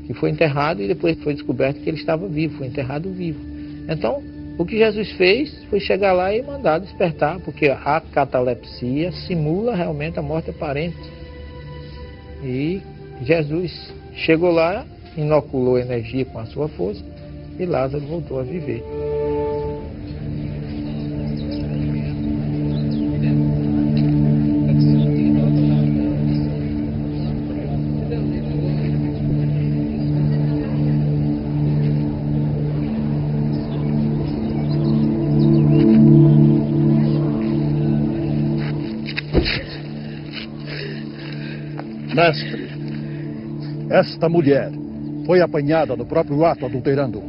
Que foi enterrado e depois foi descoberto que ele estava vivo, foi enterrado vivo. Então, o que Jesus fez foi chegar lá e mandar despertar, porque a catalepsia simula realmente a morte aparente. E Jesus chegou lá, inoculou energia com a sua força e Lázaro voltou a viver. Mestre, esta mulher foi apanhada no próprio ato adulterando.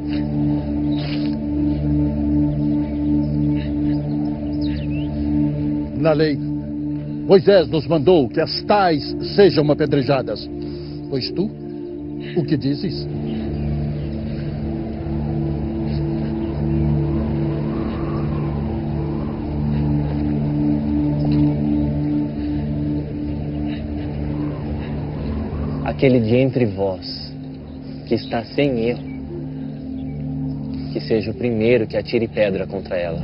Na lei, Moisés nos mandou que as tais sejam apedrejadas. Pois tu, o que dizes? Aquele de entre vós que está sem erro, que seja o primeiro que atire pedra contra ela.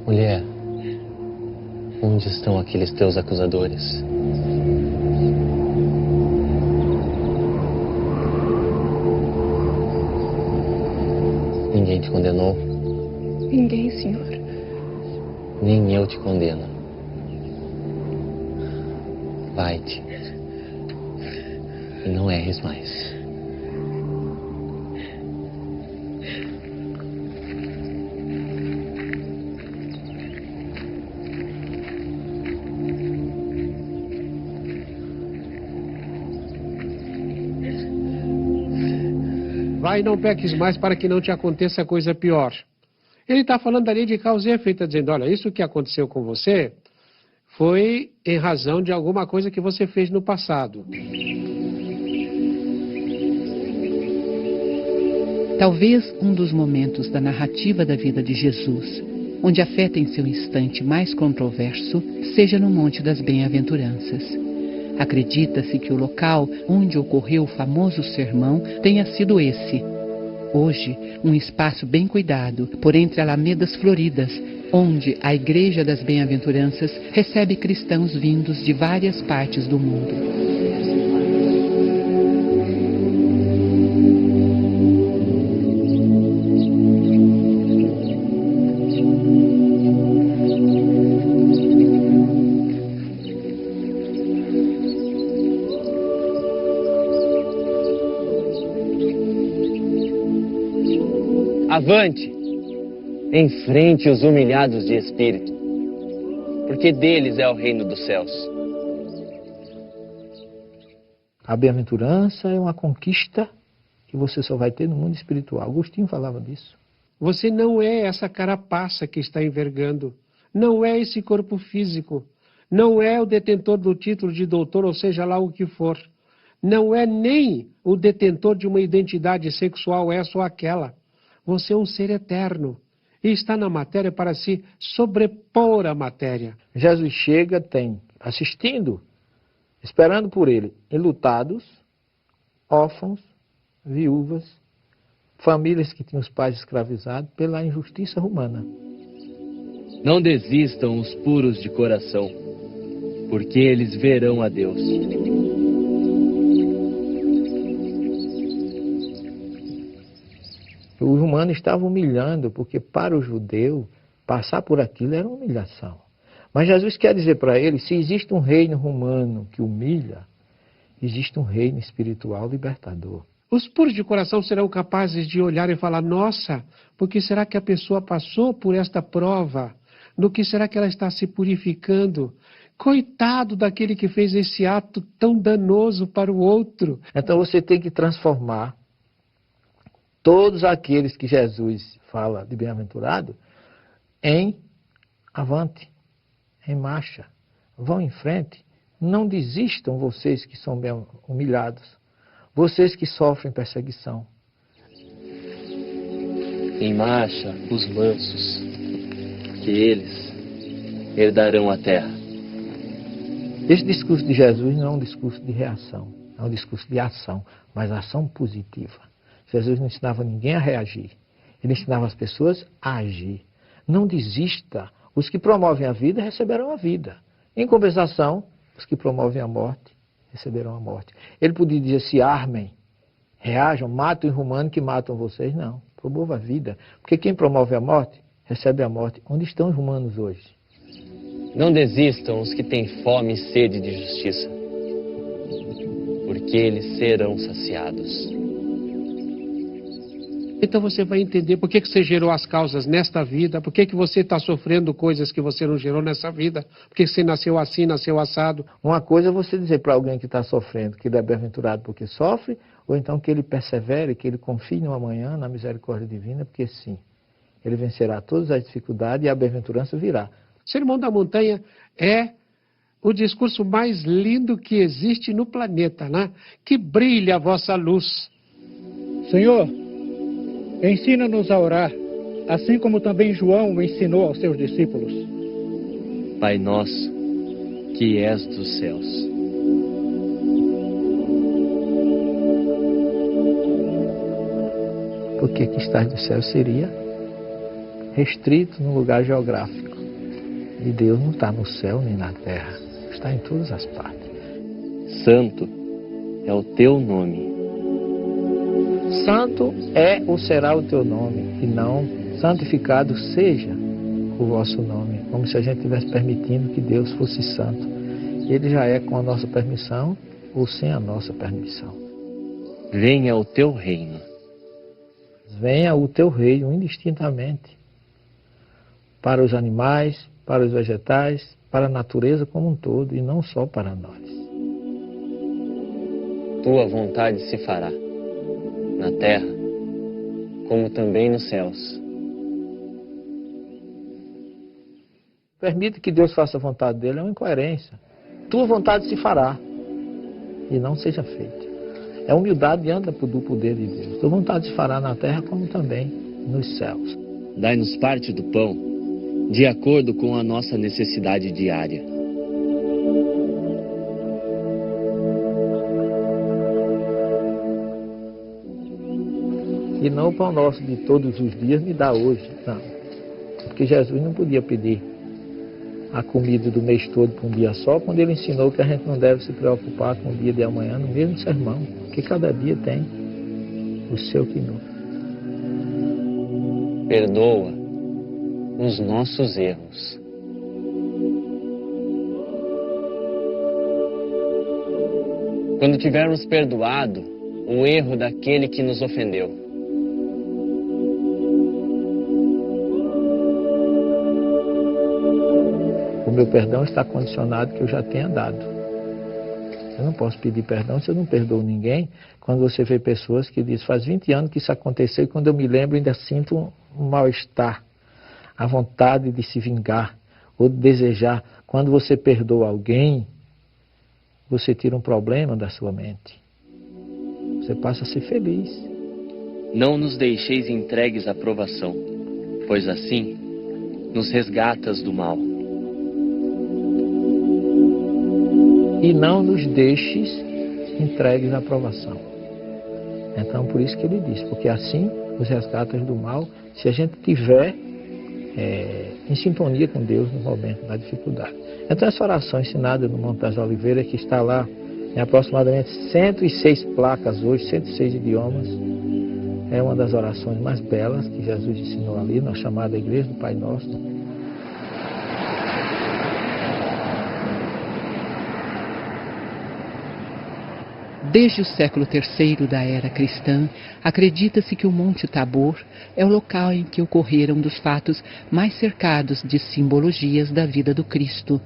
Mulher, onde estão aqueles teus acusadores? Ninguém te condenou? Ninguém, Senhor. Nem eu te condeno. Vai-te e não erres mais. Vai e não peques mais para que não te aconteça coisa pior. Ele está falando ali de causa e efeito, tá dizendo, olha, isso que aconteceu com você foi em razão de alguma coisa que você fez no passado. Talvez um dos momentos da narrativa da vida de Jesus, onde a fé tem seu instante mais controverso, seja no Monte das Bem-aventuranças. Acredita-se que o local onde ocorreu o famoso sermão tenha sido esse. Hoje, um espaço bem cuidado, por entre alamedas floridas, onde a Igreja das Bem-aventuranças recebe cristãos vindos de várias partes do mundo. Avante, enfrente os humilhados de espírito, porque deles é o reino dos céus. A bem-aventurança é uma conquista que você só vai ter no mundo espiritual. Agostinho falava disso. Você não é essa carapaça que está envergando, não é esse corpo físico, não é o detentor do título de doutor, ou seja lá o que for. Não é nem o detentor de uma identidade sexual, essa ou aquela. Você é um ser eterno e está na matéria para se sobrepor à matéria. Jesus chega, tem assistindo, esperando por ele, enlutados, órfãos, viúvas, famílias que tinham os pais escravizados pela injustiça romana. Não desistam os puros de coração, porque eles verão a Deus. Os romanos estavam humilhando, porque para o judeu, passar por aquilo era uma humilhação. Mas Jesus quer dizer para ele, se existe um reino romano que humilha, existe um reino espiritual libertador. Os puros de coração serão capazes de olhar e falar, nossa, porque será que a pessoa passou por esta prova? No que será que ela está se purificando? Coitado daquele que fez esse ato tão danoso para o outro. Então você tem que transformar todos aqueles que Jesus fala de bem-aventurado em avante, em marcha. Vão em frente. Não desistam vocês que são bem humilhados. Vocês que sofrem perseguição. Em marcha os mansos, que eles herdarão a terra. Esse discurso de Jesus não é um discurso de reação, é um discurso de ação, mas ação positiva. Jesus não ensinava ninguém a reagir, ele ensinava as pessoas a agir. Não desista, Os que promovem a vida receberão a vida. Em compensação, os que promovem a morte receberão a morte. Ele podia dizer: se armem, reajam, matem os romanos que matam vocês. Não, promova a vida. Porque quem promove a morte, recebe a morte. Onde estão os romanos hoje? Não desistam os que têm fome e sede de justiça, porque eles serão saciados. Então você vai entender por que você gerou as causas nesta vida, por que você está sofrendo coisas que você não gerou nessa vida, por que você nasceu assim, nasceu assado. Uma coisa é você dizer para alguém que está sofrendo que ele é bem-aventurado porque sofre, ou então que ele persevere, que ele confie no amanhã, na misericórdia divina, porque sim, ele vencerá todas as dificuldades e a bem-aventurança virá. O Sermão da Montanha é o discurso mais lindo que existe no planeta, né? Que brilhe a vossa luz. Senhor, ensina-nos a orar, assim como também João ensinou aos seus discípulos. Pai nosso, que és dos céus. Porque que estás do céu seria restrito num lugar geográfico. E Deus não está no céu nem na terra, está em todas as partes. Santo é o teu nome. Santo é ou será o teu nome, e não santificado seja o vosso nome, como se a gente estivesse permitindo que Deus fosse santo. Ele já é com a nossa permissão ou sem a nossa permissão. Venha o teu reino. Venha o teu reino indistintamente para os animais, para os vegetais, para a natureza como um todo, e não só para nós. Tua vontade se fará, na terra, como também nos céus. Permite que Deus faça a vontade dele, é uma incoerência. Tua vontade se fará, e não seja feita. É humildade diante do poder de Deus. Tua vontade se fará na terra, como também nos céus. Dai-nos parte do pão, de acordo com a nossa necessidade diária. E não o pão nosso de todos os dias me dá hoje, não. Porque Jesus não podia pedir a comida do mês todo para um dia só, quando ele ensinou que a gente não deve se preocupar com o dia de amanhã no mesmo sermão, porque cada dia tem o seu quinô. Perdoa os nossos erros. Quando tivermos perdoado o erro daquele que nos ofendeu. O meu perdão está condicionado que eu já tenha dado. Eu não posso pedir perdão se eu não perdoo ninguém. Quando você vê pessoas que dizem: faz 20 anos que isso aconteceu e quando eu me lembro ainda sinto um mal-estar, a vontade de se vingar ou de desejar. Quando você perdoa alguém, você tira um problema da sua mente. Você passa a ser feliz. Não nos deixeis entregues à provação, pois assim nos resgatas do mal. E não nos deixes entregues à provação. Então, por isso que ele diz, porque assim nos resgatas do mal, se a gente tiver em sintonia com Deus no momento da dificuldade. Então, essa oração ensinada no Monte das Oliveiras, que está lá em aproximadamente 106 placas hoje, 106 idiomas, é uma das orações mais belas que Jesus ensinou ali, na chamada Igreja do Pai Nosso. Desde o século III da era cristã, acredita-se que o Monte Tabor é o local em que ocorreram dos fatos mais cercados de simbologias da vida do Cristo,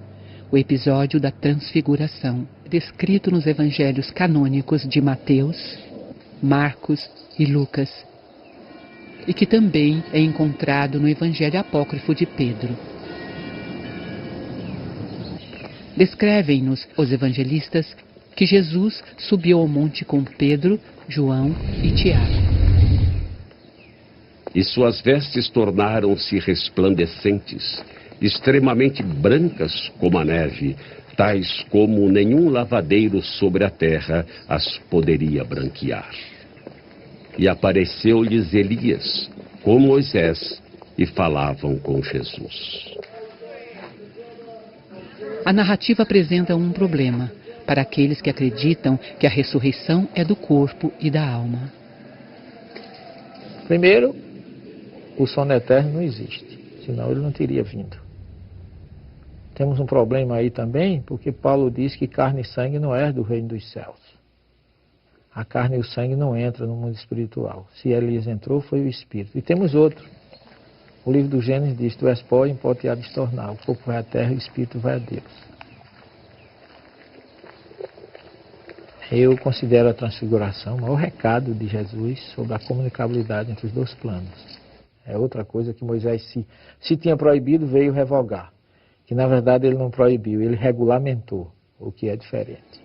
o episódio da Transfiguração, descrito nos evangelhos canônicos de Mateus, Marcos e Lucas, e que também é encontrado no Evangelho Apócrifo de Pedro. Descrevem-nos os evangelistas que Jesus subiu ao monte com Pedro, João e Tiago. E suas vestes tornaram-se resplandecentes, extremamente brancas como a neve, tais como nenhum lavadeiro sobre a terra as poderia branquear. E apareceu-lhes Elias, com Moisés, e falavam com Jesus. a narrativa apresenta um problema para aqueles que acreditam que a ressurreição é do corpo e da alma. Primeiro, o sono eterno não existe, senão ele não teria vindo. Temos um problema aí também, porque Paulo diz que carne e sangue não é do reino dos céus. A carne e o sangue não entram no mundo espiritual. Se Elias entrou, foi o Espírito. E temos outro. O livro do Gênesis diz: tu és pó, em pó te há de tornar. O corpo vai à terra e o Espírito vai a Deus. Eu considero a transfiguração o maior recado de Jesus sobre a comunicabilidade entre os dois planos. É outra coisa que Moisés, se tinha proibido, veio revogar. Que na verdade ele não proibiu, ele regulamentou, o que é diferente.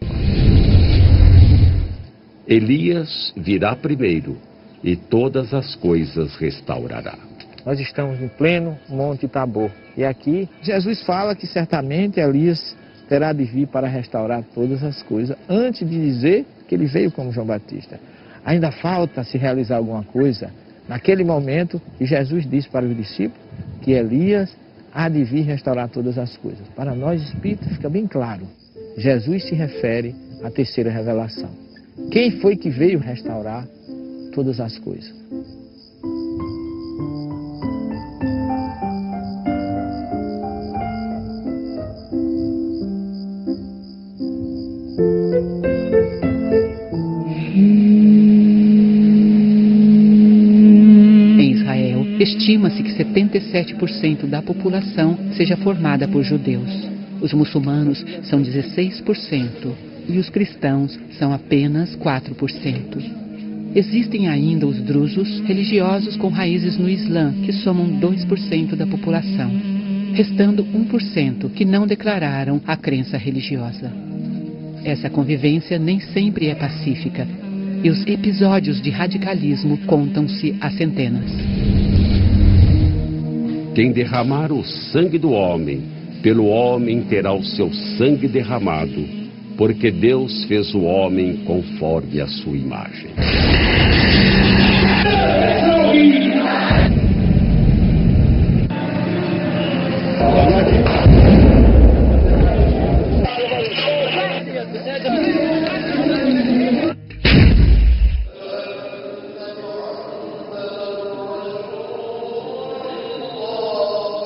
Elias virá primeiro e todas as coisas restaurará. Nós estamos em pleno Monte Tabor. E aqui Jesus fala que certamente Elias terá de vir para restaurar todas as coisas, antes de dizer que ele veio como João Batista. Ainda falta se realizar alguma coisa naquele momento que Jesus disse para os discípulos que Elias há de vir restaurar todas as coisas. Para nós espíritas fica bem claro, Jesus se refere à terceira revelação. Quem foi que veio restaurar todas as coisas? Estima-se que 77% da população seja formada por judeus. Os muçulmanos são 16% e os cristãos são apenas 4%. Existem ainda os drusos, religiosos com raízes no Islã, que somam 2% da população, restando 1% que não declararam a crença religiosa. Essa convivência nem sempre é pacífica e os episódios de radicalismo contam-se a centenas. Quem derramar o sangue do homem, pelo homem terá o seu sangue derramado, porque Deus fez o homem conforme a sua imagem.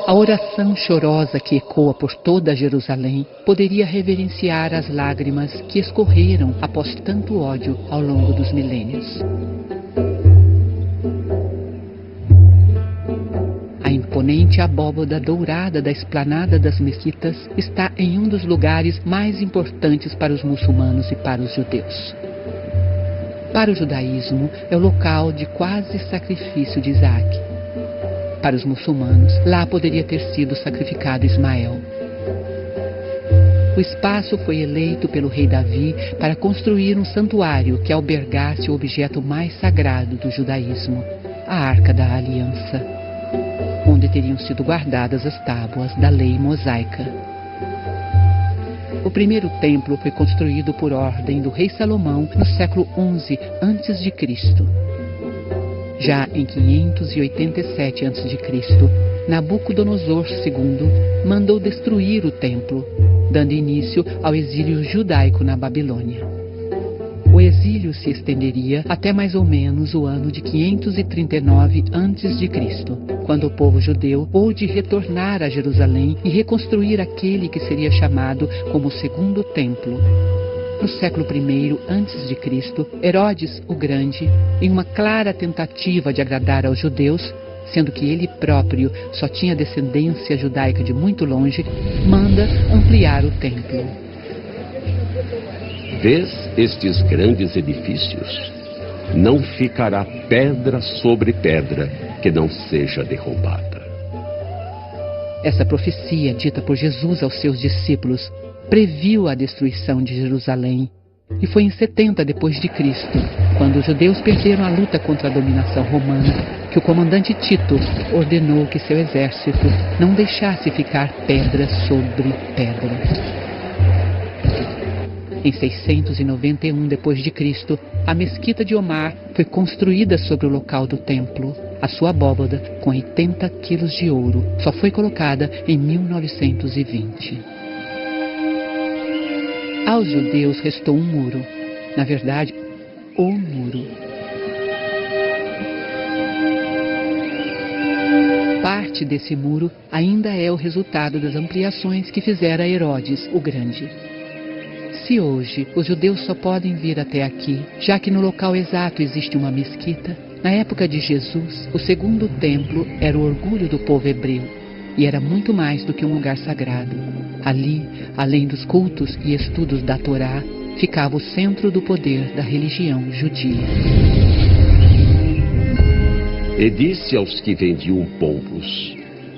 A oração chorosa que ecoa por toda Jerusalém poderia reverenciar as lágrimas que escorreram após tanto ódio ao longo dos milênios. A imponente abóbada dourada da esplanada das mesquitas está em um dos lugares mais importantes para os muçulmanos e para os judeus. Para o judaísmo, é o local de quase sacrifício de Isaac. Para os muçulmanos, lá poderia ter sido sacrificado Ismael. O espaço foi eleito pelo rei Davi para construir um santuário que albergasse o objeto mais sagrado do judaísmo, a Arca da Aliança, onde teriam sido guardadas as tábuas da lei mosaica. O primeiro templo foi construído por ordem do rei Salomão no século XI a.C. Já em 587 a.C., Nabucodonosor II mandou destruir o templo, dando início ao exílio judaico na Babilônia. O exílio se estenderia até mais ou menos o ano de 539 a.C., quando o povo judeu pôde retornar a Jerusalém e reconstruir aquele que seria chamado como o Segundo Templo. No século I a.C., Herodes o Grande, em uma clara tentativa de agradar aos judeus, sendo que ele próprio só tinha descendência judaica de muito longe, manda ampliar o templo. Vês estes grandes edifícios? Não ficará pedra sobre pedra que não seja derrubada. Essa profecia, dita por Jesus aos seus discípulos, previu a destruição de Jerusalém, e foi em 70 depois de Cristo, quando os judeus perderam a luta contra a dominação romana, que o comandante Tito ordenou que seu exército não deixasse ficar pedra sobre pedra. Em 691 depois de Cristo, a mesquita de Omar foi construída sobre o local do templo. A sua abóbada, com 80 quilos de ouro, só foi colocada em 1920. Aos judeus restou um muro, na verdade, o muro. Parte desse muro ainda é o resultado das ampliações que fizera Herodes o Grande. Se hoje os judeus só podem vir até aqui, já que no local exato existe uma mesquita, na época de Jesus, o segundo templo era o orgulho do povo hebreu e era muito mais do que um lugar sagrado. Ali, além dos cultos e estudos da Torá, ficava o centro do poder da religião judia. E disse aos que vendiam pombos: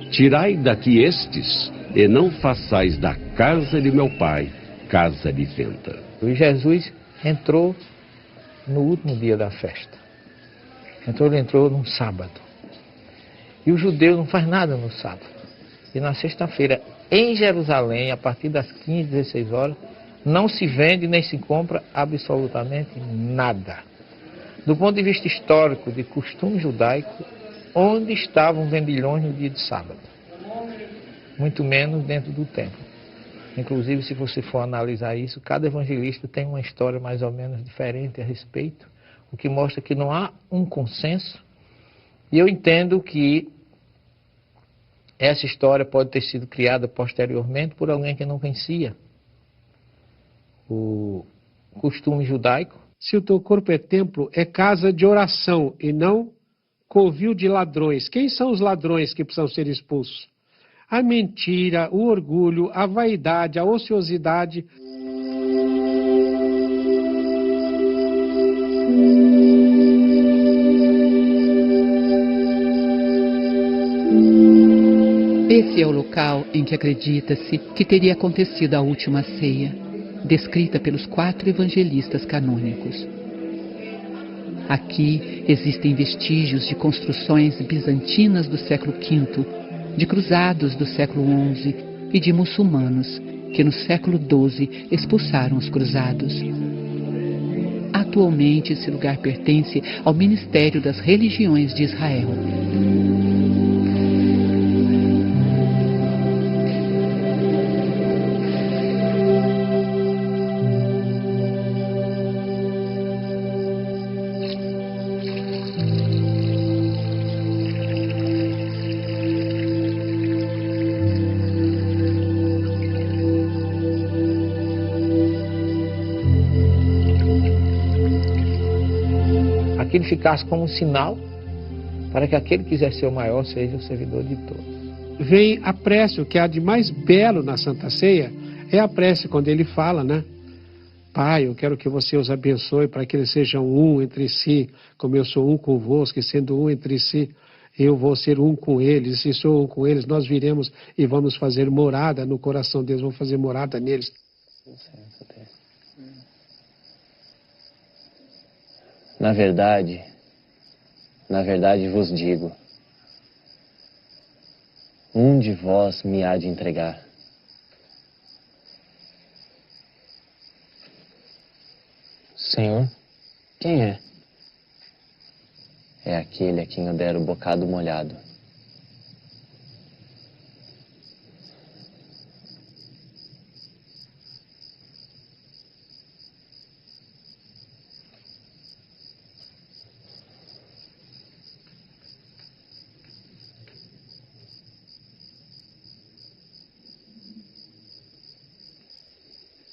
tirai daqui estes, e não façais da casa de meu pai casa de venda. E Jesus entrou no último dia da festa. Ele entrou num sábado. E o judeu não faz nada no sábado. E na sexta-feira, em Jerusalém, a partir das 15, 16 horas, não se vende nem se compra absolutamente nada. Do ponto de vista histórico, de costume judaico, onde estavam vendilhões no dia de sábado? Muito menos dentro do templo. Inclusive, se você for analisar isso, cada evangelista tem uma história mais ou menos diferente a respeito, o que mostra que não há um consenso. E eu entendo que essa história pode ter sido criada posteriormente por alguém que não conhecia o costume judaico. Se o teu corpo é templo, é casa de oração e não covil de ladrões. Quem são os ladrões que precisam ser expulsos? A mentira, o orgulho, a vaidade, a ociosidade. Esse é o local em que acredita-se que teria acontecido a última ceia, descrita pelos 4 evangelistas canônicos. Aqui existem vestígios de construções bizantinas do século V, de cruzados do século XI e de muçulmanos que no século XII expulsaram os cruzados. Atualmente esse lugar pertence ao Ministério das Religiões de Israel. Que ele ficasse como um sinal para que aquele que quiser ser o maior seja o servidor de todos. Vem a prece, o que há de mais belo na Santa Ceia é a prece quando ele fala, né? Pai, eu quero que você os abençoe para que eles sejam um entre si, como eu sou um convosco, e sendo um entre si, eu vou ser um com eles, e se sou um com eles, nós viremos e vamos fazer morada no coração deles, vamos fazer morada neles. Na verdade vos digo, um de vós me há de entregar. Senhor, quem é? É aquele a quem eu der o bocado molhado.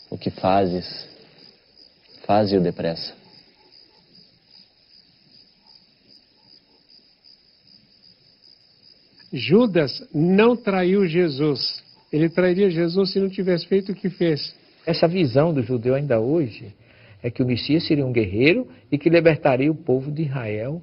O que fazes, faze-o depressa. Judas não traiu Jesus. Ele trairia Jesus se não tivesse feito o que fez. Essa visão do judeu ainda hoje é que o Messias seria um guerreiro e que libertaria o povo de Israel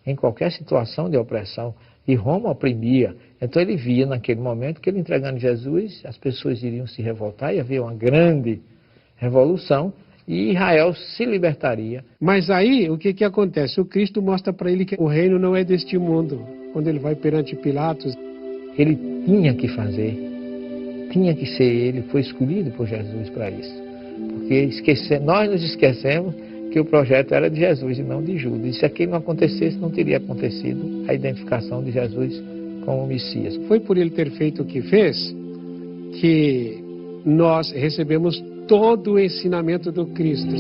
em qualquer situação de opressão. E Roma oprimia. Então ele via naquele momento que ele entregando Jesus, as pessoas iriam se revoltar e havia uma grande revolução e Israel se libertaria. Mas aí o que acontece? O Cristo mostra para ele que o reino não é deste mundo. Quando ele vai perante Pilatos, ele tinha que fazer, tinha que ser ele, foi escolhido por Jesus para isso. Porque nós nos esquecemos que o projeto era de Jesus e não de Judas. E se aquilo não acontecesse, não teria acontecido a identificação de Jesus como Messias. Foi por ele ter feito o que fez que nós recebemos todo o ensinamento do Cristo.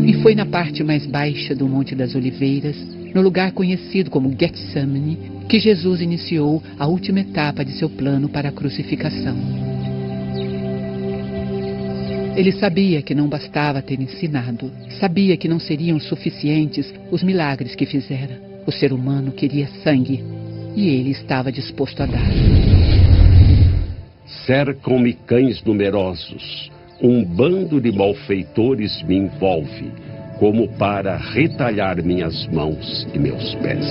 E foi na parte mais baixa do Monte das Oliveiras, no lugar conhecido como Getsemane, que Jesus iniciou a última etapa de seu plano para a crucificação. Ele sabia que não bastava ter ensinado, sabia que não seriam suficientes os milagres que fizera. O ser humano queria sangue, e ele estava disposto a dar. Cercam-me cães numerosos, um bando de malfeitores me envolve, como para retalhar minhas mãos e meus pés.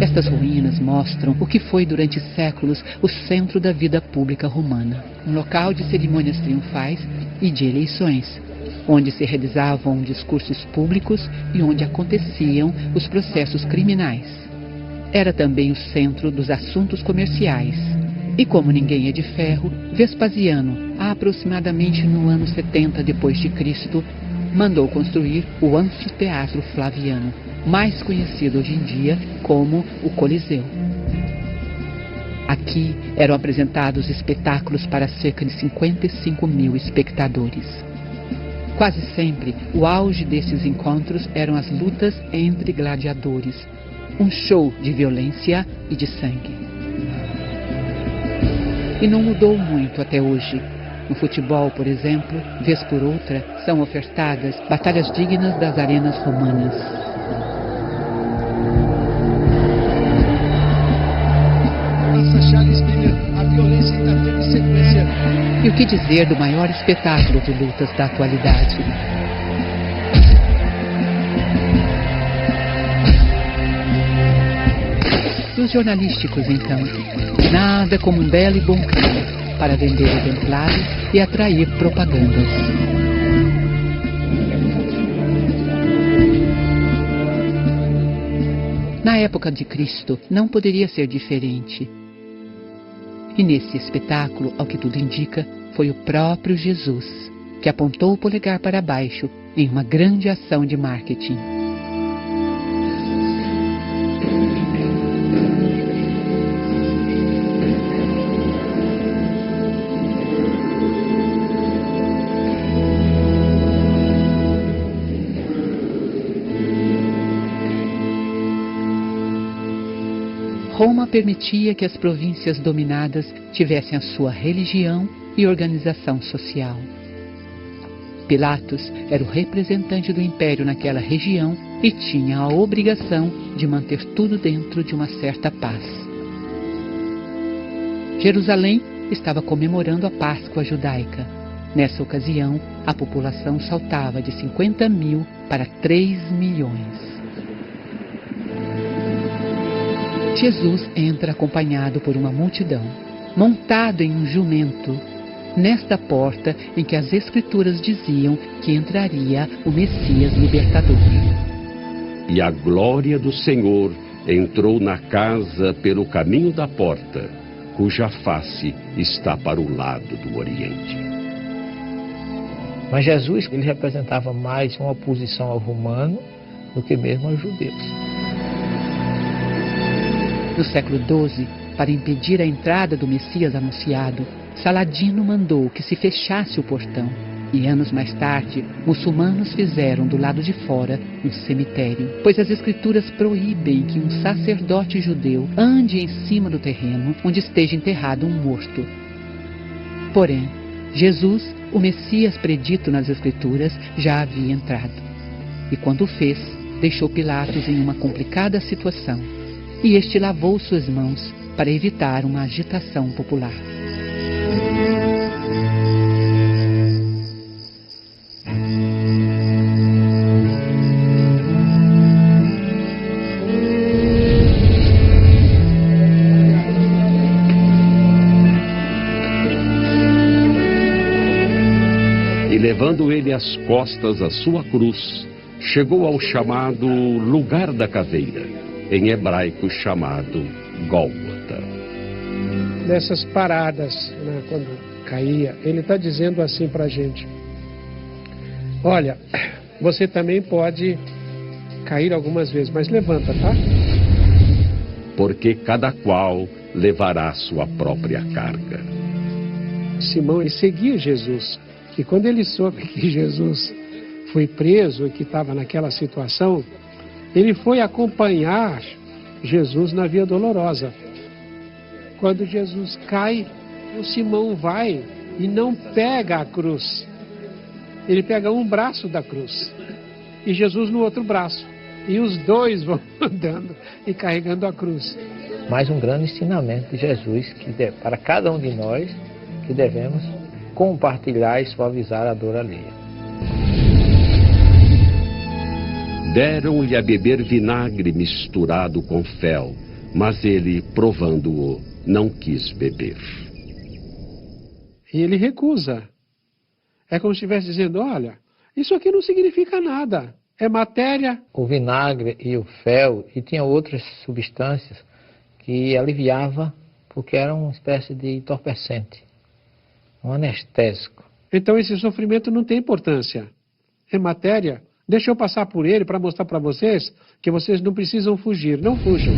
Estas ruínas mostram o que foi durante séculos o centro da vida pública romana, um local de cerimônias triunfais e de eleições, onde se realizavam discursos públicos e onde aconteciam os processos criminais. Era também o centro dos assuntos comerciais. E como ninguém é de ferro, Vespasiano, aproximadamente no ano 70 d.C., mandou construir o Anfiteatro Flaviano, mais conhecido hoje em dia como o Coliseu. Aqui eram apresentados espetáculos para cerca de 55 mil espectadores. Quase sempre, o auge desses encontros eram as lutas entre gladiadores, um show de violência e de sangue. E não mudou muito até hoje. No futebol, por exemplo, vez por outra, são ofertadas batalhas dignas das arenas romanas. A violência ainda teve sequência. E o que dizer do maior espetáculo de lutas da atualidade? E os jornalísticos, então? Nada como um belo e bom crime para vender exemplares e atrair propagandas. Na época de Cristo, não poderia ser diferente. E nesse espetáculo, ao que tudo indica, foi o próprio Jesus que apontou o polegar para baixo em uma grande ação de marketing. Roma permitia que as províncias dominadas tivessem a sua religião e organização social. Pilatos era o representante do império naquela região e tinha a obrigação de manter tudo dentro de uma certa paz. Jerusalém estava comemorando a Páscoa judaica. Nessa ocasião, a população saltava de 50 mil para 3 milhões. Jesus entra acompanhado por uma multidão, montado em um jumento, nesta porta em que as Escrituras diziam que entraria o Messias libertador. E a glória do Senhor entrou na casa pelo caminho da porta, cuja face está para o lado do Oriente. Mas Jesus, ele representava mais uma oposição ao romano do que mesmo aos judeus. No século XII, para impedir a entrada do Messias anunciado, Saladino mandou que se fechasse o portão. E anos mais tarde, muçulmanos fizeram do lado de fora um cemitério, pois as Escrituras proíbem que um sacerdote judeu ande em cima do terreno onde esteja enterrado um morto. Porém, Jesus, o Messias predito nas Escrituras, já havia entrado. E quando o fez, deixou Pilatos em uma complicada situação. E este lavou suas mãos para evitar uma agitação popular. E levando ele às costas a sua cruz, chegou ao chamado Lugar da Caveira, em hebraico chamado Gólgota. Nessas paradas, né, quando caía, ele está dizendo assim para a gente: olha, você também pode cair algumas vezes, mas levanta, tá? Porque cada qual levará sua própria carga. Simão, ele seguia Jesus, e quando ele soube que Jesus foi preso e que estava naquela situação, ele foi acompanhar Jesus na Via Dolorosa. Quando Jesus cai, o Simão vai e não pega a cruz. Ele pega um braço da cruz e Jesus no outro braço. E os dois vão andando e carregando a cruz. Mais um grande ensinamento de Jesus para cada um de nós, que devemos compartilhar e suavizar a dor alheia. Deram-lhe a beber vinagre misturado com fel, mas ele, provando-o, não quis beber. E ele recusa. É como se estivesse dizendo, olha, isso aqui não significa nada, é matéria. O vinagre e o fel, e tinha outras substâncias que aliviava, porque era uma espécie de entorpecente, um anestésico. Então esse sofrimento não tem importância, é matéria. Deixa eu passar por ele para mostrar para vocês que vocês não precisam fugir, não fujam.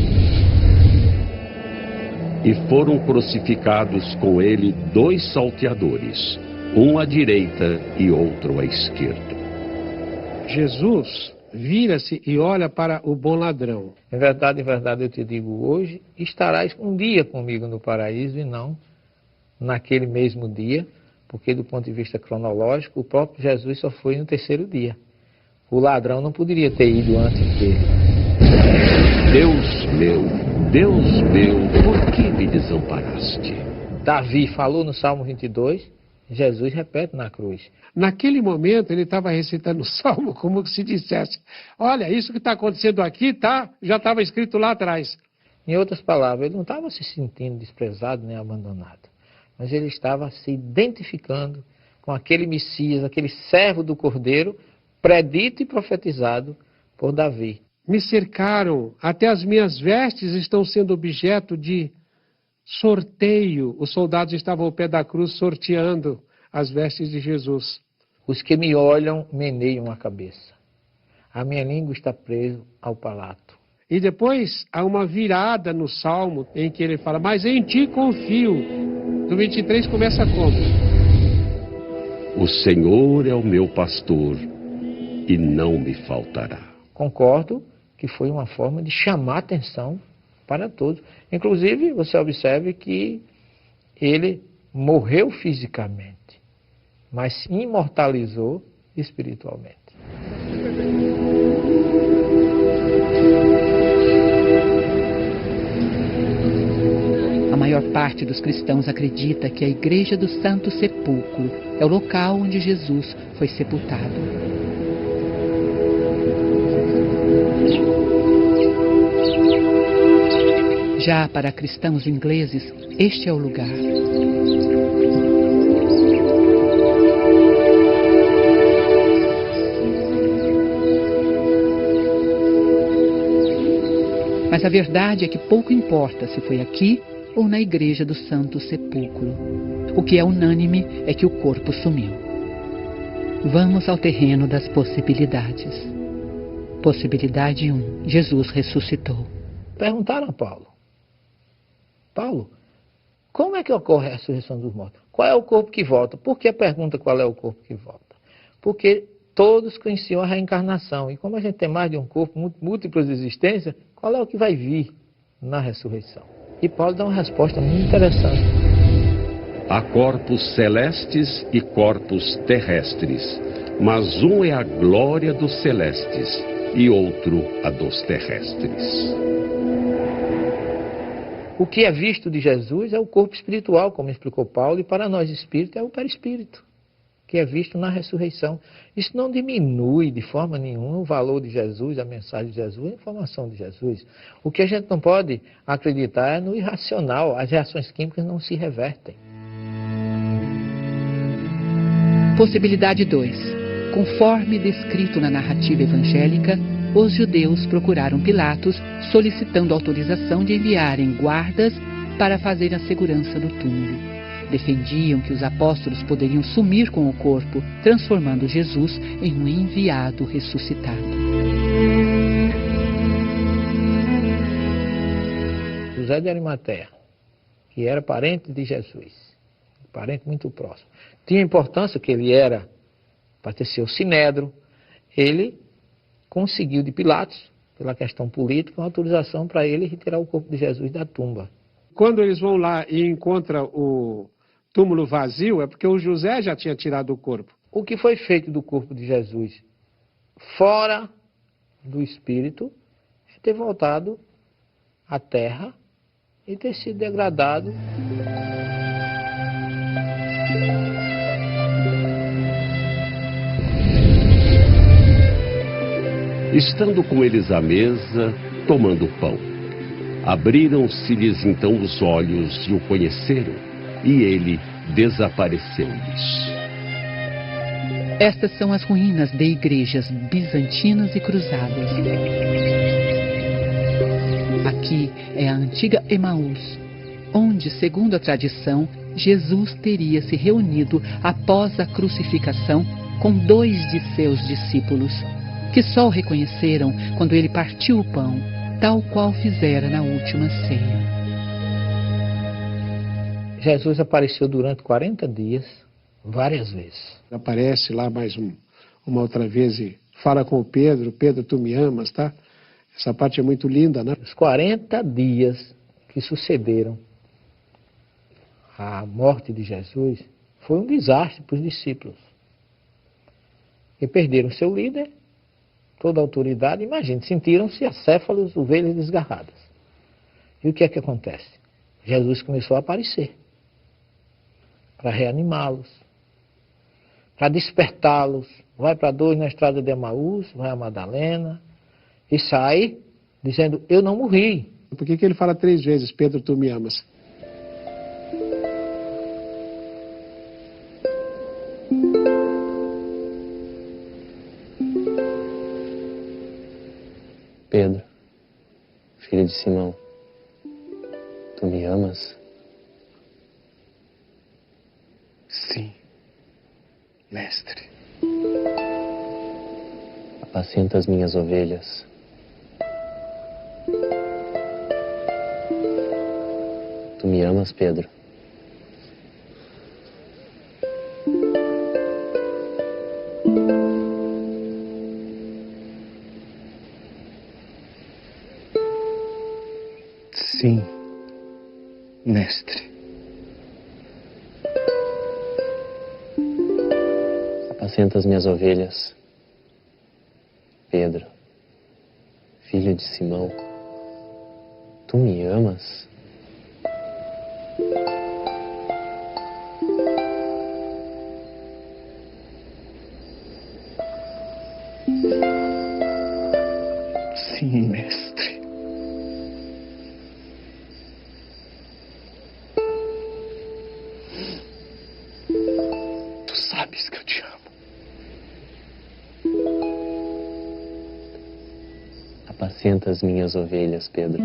E foram crucificados com ele 2 salteadores, um à direita e outro à esquerda. Jesus vira-se e olha para o bom ladrão. Em verdade, eu te digo, hoje estarás um dia comigo no paraíso e não naquele mesmo dia, porque do ponto de vista cronológico, o próprio Jesus só foi no 3º dia. O ladrão não poderia ter ido antes dele. Deus meu, por que me desamparaste? Davi falou no Salmo 22, Jesus repete na cruz. Naquele momento ele estava recitando o Salmo como se dissesse, olha, isso que está acontecendo aqui já estava escrito lá atrás. Em outras palavras, ele não estava se sentindo desprezado nem abandonado, mas ele estava se identificando com aquele Messias, aquele servo do Cordeiro, predito e profetizado por Davi. Me cercaram, até as minhas vestes estão sendo objeto de sorteio. Os soldados estavam ao pé da cruz sorteando as vestes de Jesus. Os que me olham meneiam a cabeça. A minha língua está presa ao palato. E depois há uma virada no Salmo em que ele fala, mas em ti confio. Do 23 começa como? O Senhor é o meu pastor e não me faltará. Concordo que foi uma forma de chamar atenção para todos. Inclusive, você observe que ele morreu fisicamente, mas se imortalizou espiritualmente. A maior parte dos cristãos acredita que a Igreja do Santo Sepulcro é o local onde Jesus foi sepultado. Já para cristãos ingleses, este é o lugar. Mas a verdade é que pouco importa se foi aqui ou na Igreja do Santo Sepulcro. O que é unânime é que o corpo sumiu. Vamos ao terreno das possibilidades. Possibilidade 1. Jesus ressuscitou. Perguntaram a Paulo, como é que ocorre a ressurreição dos mortos? Qual é o corpo que volta? Por que a pergunta qual é o corpo que volta? Porque todos conheciam a reencarnação. E como a gente tem mais de um corpo, múltiplas existências, qual é o que vai vir na ressurreição? E Paulo dá uma resposta muito interessante. Há corpos celestes e corpos terrestres, mas um é a glória dos celestes e outro a dos terrestres. O que é visto de Jesus é o corpo espiritual, como explicou Paulo, e para nós espírito é o perispírito, que é visto na ressurreição. Isso não diminui de forma nenhuma o valor de Jesus, a mensagem de Jesus, a informação de Jesus. O que a gente não pode acreditar é no irracional, as reações químicas não se revertem. Possibilidade 2. Conforme descrito na narrativa evangélica, os judeus procuraram Pilatos solicitando autorização de enviarem guardas para fazer a segurança do túmulo. Defendiam que os apóstolos poderiam sumir com o corpo, transformando Jesus em um enviado ressuscitado. José de Arimateia, que era parente de Jesus, parente muito próximo. Tinha importância que ele era, pertenceu ao Sinédrio, ele conseguiu de Pilatos, pela questão política, uma autorização para ele retirar o corpo de Jesus da tumba. Quando eles vão lá e encontram o túmulo vazio, é porque o José já tinha tirado o corpo. O que foi feito do corpo de Jesus fora do espírito é ter voltado à terra e ter sido degradado. Estando com eles à mesa, tomando pão, abriram-se-lhes então os olhos e o conheceram, e ele desapareceu-lhes. Estas são as ruínas de igrejas bizantinas e cruzadas. Aqui é a antiga Emaús, onde, segundo a tradição, Jesus teria se reunido após a crucificação com 2 de seus discípulos, que só o reconheceram quando ele partiu o pão, tal qual fizera na última ceia. Jesus apareceu durante 40 dias, várias vezes. Aparece lá mais uma outra vez e fala com o Pedro: Pedro, tu me amas, tá? Essa parte é muito linda, né? Os 40 dias que sucederam à morte de Jesus foi um desastre para os discípulos. E perderam seu líder, toda a autoridade. Imagine, sentiram-se acéfalos, ovelhas desgarradas. E o que é que acontece? Jesus começou a aparecer para reanimá-los, para despertá-los. Vai para 2 na estrada de Emaús, vai a Madalena e sai dizendo: eu não morri. Por que ele fala 3 vezes: Pedro, tu me amas? Pedro, filho de Simão, tu me amas? Sim, mestre. Apacenta as minhas ovelhas. Tu me amas, Pedro? Sim, mestre. Apacenta as minhas ovelhas, Pedro, filho de Simão. Tu me amas? Sim, mestre. Tu sabes que eu te amo. Apacenta as minhas ovelhas, Pedro.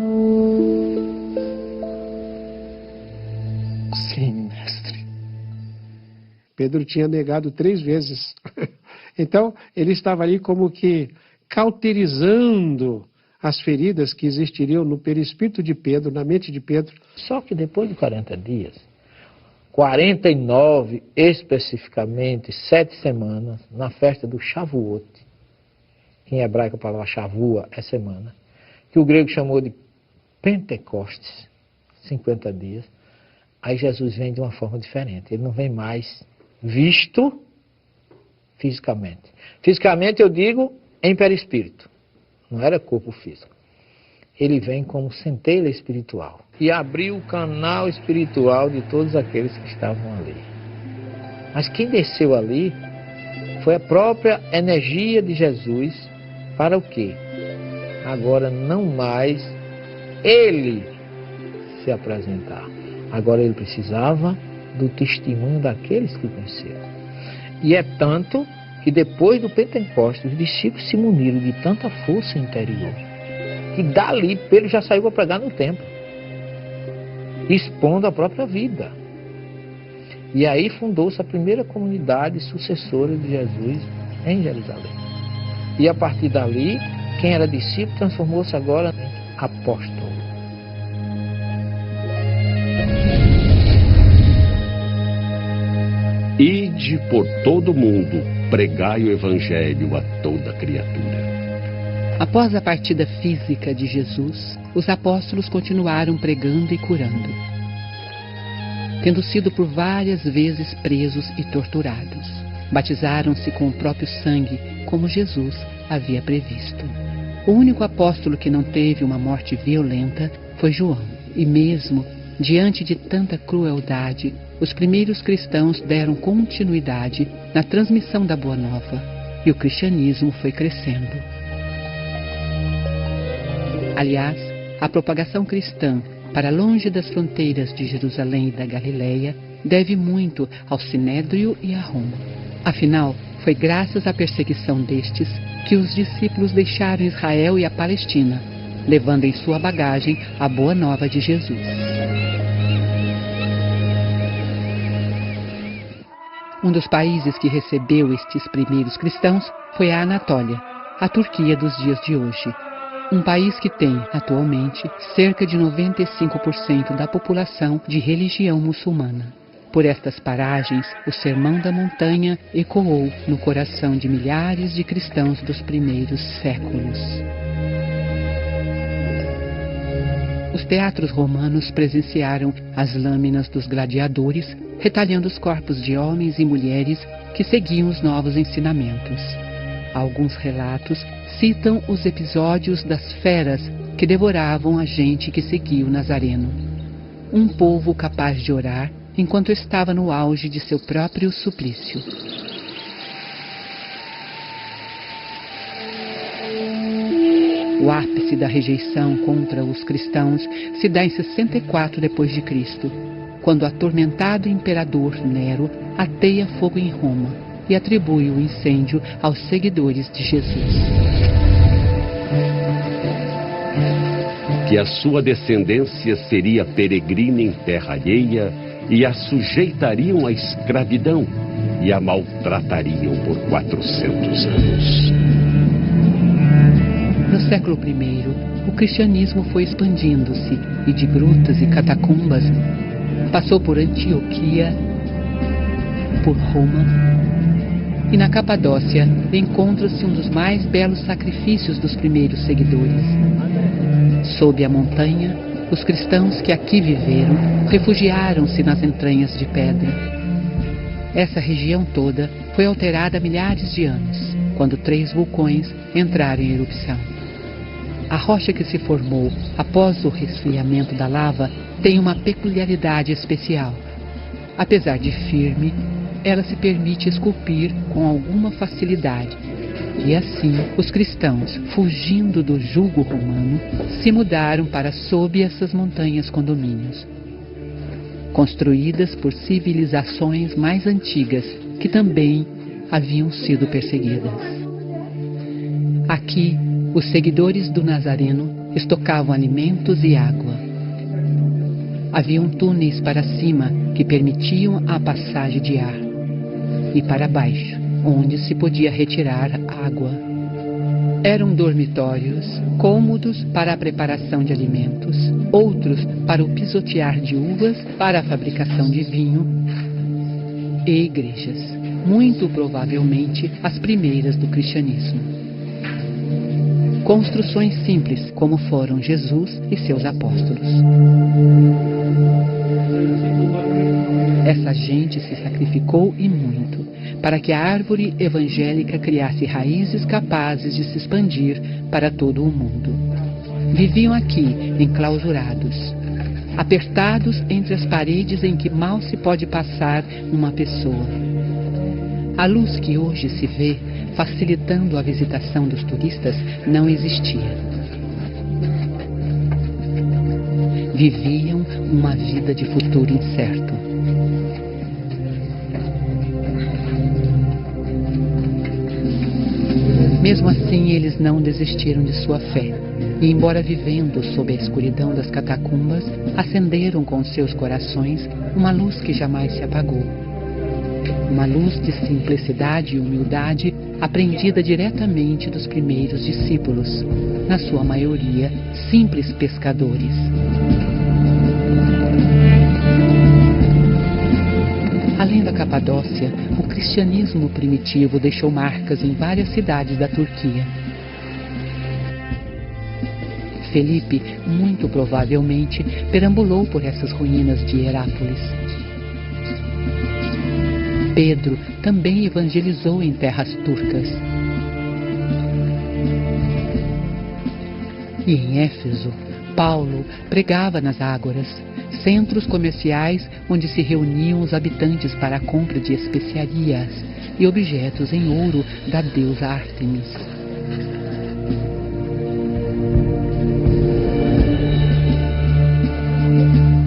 Sim, mestre. Pedro tinha negado 3 vezes. Então, ele estava ali como que cauterizando as feridas que existiriam no perispírito de Pedro, na mente de Pedro. Só que depois de 40 dias, 49 especificamente, 7 semanas, na festa do Shavuot, que em hebraico a palavra Shavua é semana, que o grego chamou de Pentecostes, 50 dias, aí Jesus vem de uma forma diferente. Ele não vem mais visto fisicamente. Fisicamente eu digo em perispírito, não era corpo físico. Ele vem como centelha espiritual e abriu o canal espiritual de todos aqueles que estavam ali. Mas quem desceu ali foi a própria energia de Jesus. Para o quê? Agora não mais ele se apresentar. Agora ele precisava do testemunho daqueles que o conheceram. E é tanto que depois do Pentecostes, os discípulos se muniram de tanta força interior, que dali Pedro já saiu para pregar no templo, expondo a própria vida. E aí fundou-se a primeira comunidade sucessora de Jesus em Jerusalém. E a partir dali, quem era discípulo transformou-se agora em apóstolo. Ide por todo o mundo, pregai o Evangelho a toda criatura. Após a partida física de Jesus, os apóstolos continuaram pregando e curando, tendo sido por várias vezes presos e torturados. Batizaram-se com o próprio sangue, como Jesus havia previsto. O único apóstolo que não teve uma morte violenta foi João. E mesmo diante de tanta crueldade, os primeiros cristãos deram continuidade na transmissão da Boa Nova, e o cristianismo foi crescendo. Aliás, a propagação cristã para longe das fronteiras de Jerusalém e da Galileia deve muito ao Sinédrio e a Roma. Afinal, foi graças à perseguição destes que os discípulos deixaram Israel e a Palestina, levando em sua bagagem a Boa Nova de Jesus. Um dos países que recebeu estes primeiros cristãos foi a Anatólia, a Turquia dos dias de hoje. Um país que tem, atualmente, cerca de 95% da população de religião muçulmana. Por estas paragens, o Sermão da Montanha ecoou no coração de milhares de cristãos dos primeiros séculos. Os teatros romanos presenciaram as lâminas dos gladiadores, retalhando os corpos de homens e mulheres que seguiam os novos ensinamentos. Alguns relatos citam os episódios das feras que devoravam a gente que seguia o Nazareno. Um povo capaz de orar enquanto estava no auge de seu próprio suplício. O ápice da rejeição contra os cristãos se dá em 64 d.C., quando o atormentado imperador Nero ateia fogo em Roma e atribui o incêndio aos seguidores de Jesus. Que a sua descendência seria peregrina em terra alheia e a sujeitariam à escravidão e a maltratariam por 400 anos. No século I, o cristianismo foi expandindo-se e de grutas e catacumbas passou por Antioquia, por Roma, e na Capadócia encontra-se um dos mais belos sacrifícios dos primeiros seguidores. Sob a montanha, os cristãos que aqui viveram refugiaram-se nas entranhas de pedra. Essa região toda foi alterada há milhares de anos, quando 3 vulcões entraram em erupção. A rocha que se formou após o resfriamento da lava tem uma peculiaridade especial. Apesar de firme, ela se permite esculpir com alguma facilidade. E assim, os cristãos, fugindo do jugo romano, se mudaram para sob essas montanhas condomínios, construídas por civilizações mais antigas que também haviam sido perseguidas. Aqui, os seguidores do Nazareno estocavam alimentos e água. Haviam túneis para cima que permitiam a passagem de ar, e para baixo, onde se podia retirar água. Eram dormitórios, cômodos para a preparação de alimentos, outros para o pisotear de uvas para a fabricação de vinho, e igrejas, muito provavelmente as primeiras do cristianismo. Construções simples, como foram Jesus e seus apóstolos. Essa gente se sacrificou e muito, para que a árvore evangélica criasse raízes capazes de se expandir para todo o mundo. Viviam aqui, enclausurados, apertados entre as paredes em que mal se pode passar uma pessoa. A luz que hoje se vê, facilitando a visitação dos turistas, não existia. Viviam uma vida de futuro incerto. Mesmo assim, eles não desistiram de sua fé. E, embora vivendo sob a escuridão das catacumbas, acenderam com seus corações uma luz que jamais se apagou. Uma luz de simplicidade e humildade aprendida diretamente dos primeiros discípulos, na sua maioria simples pescadores. Além da Capadócia, o cristianismo primitivo deixou marcas em várias cidades da Turquia. Felipe, muito provavelmente, perambulou por essas ruínas de Herápolis. Pedro também evangelizou em terras turcas. E em Éfeso, Paulo pregava nas ágoras, centros comerciais onde se reuniam os habitantes para a compra de especiarias e objetos em ouro da deusa Ártemis.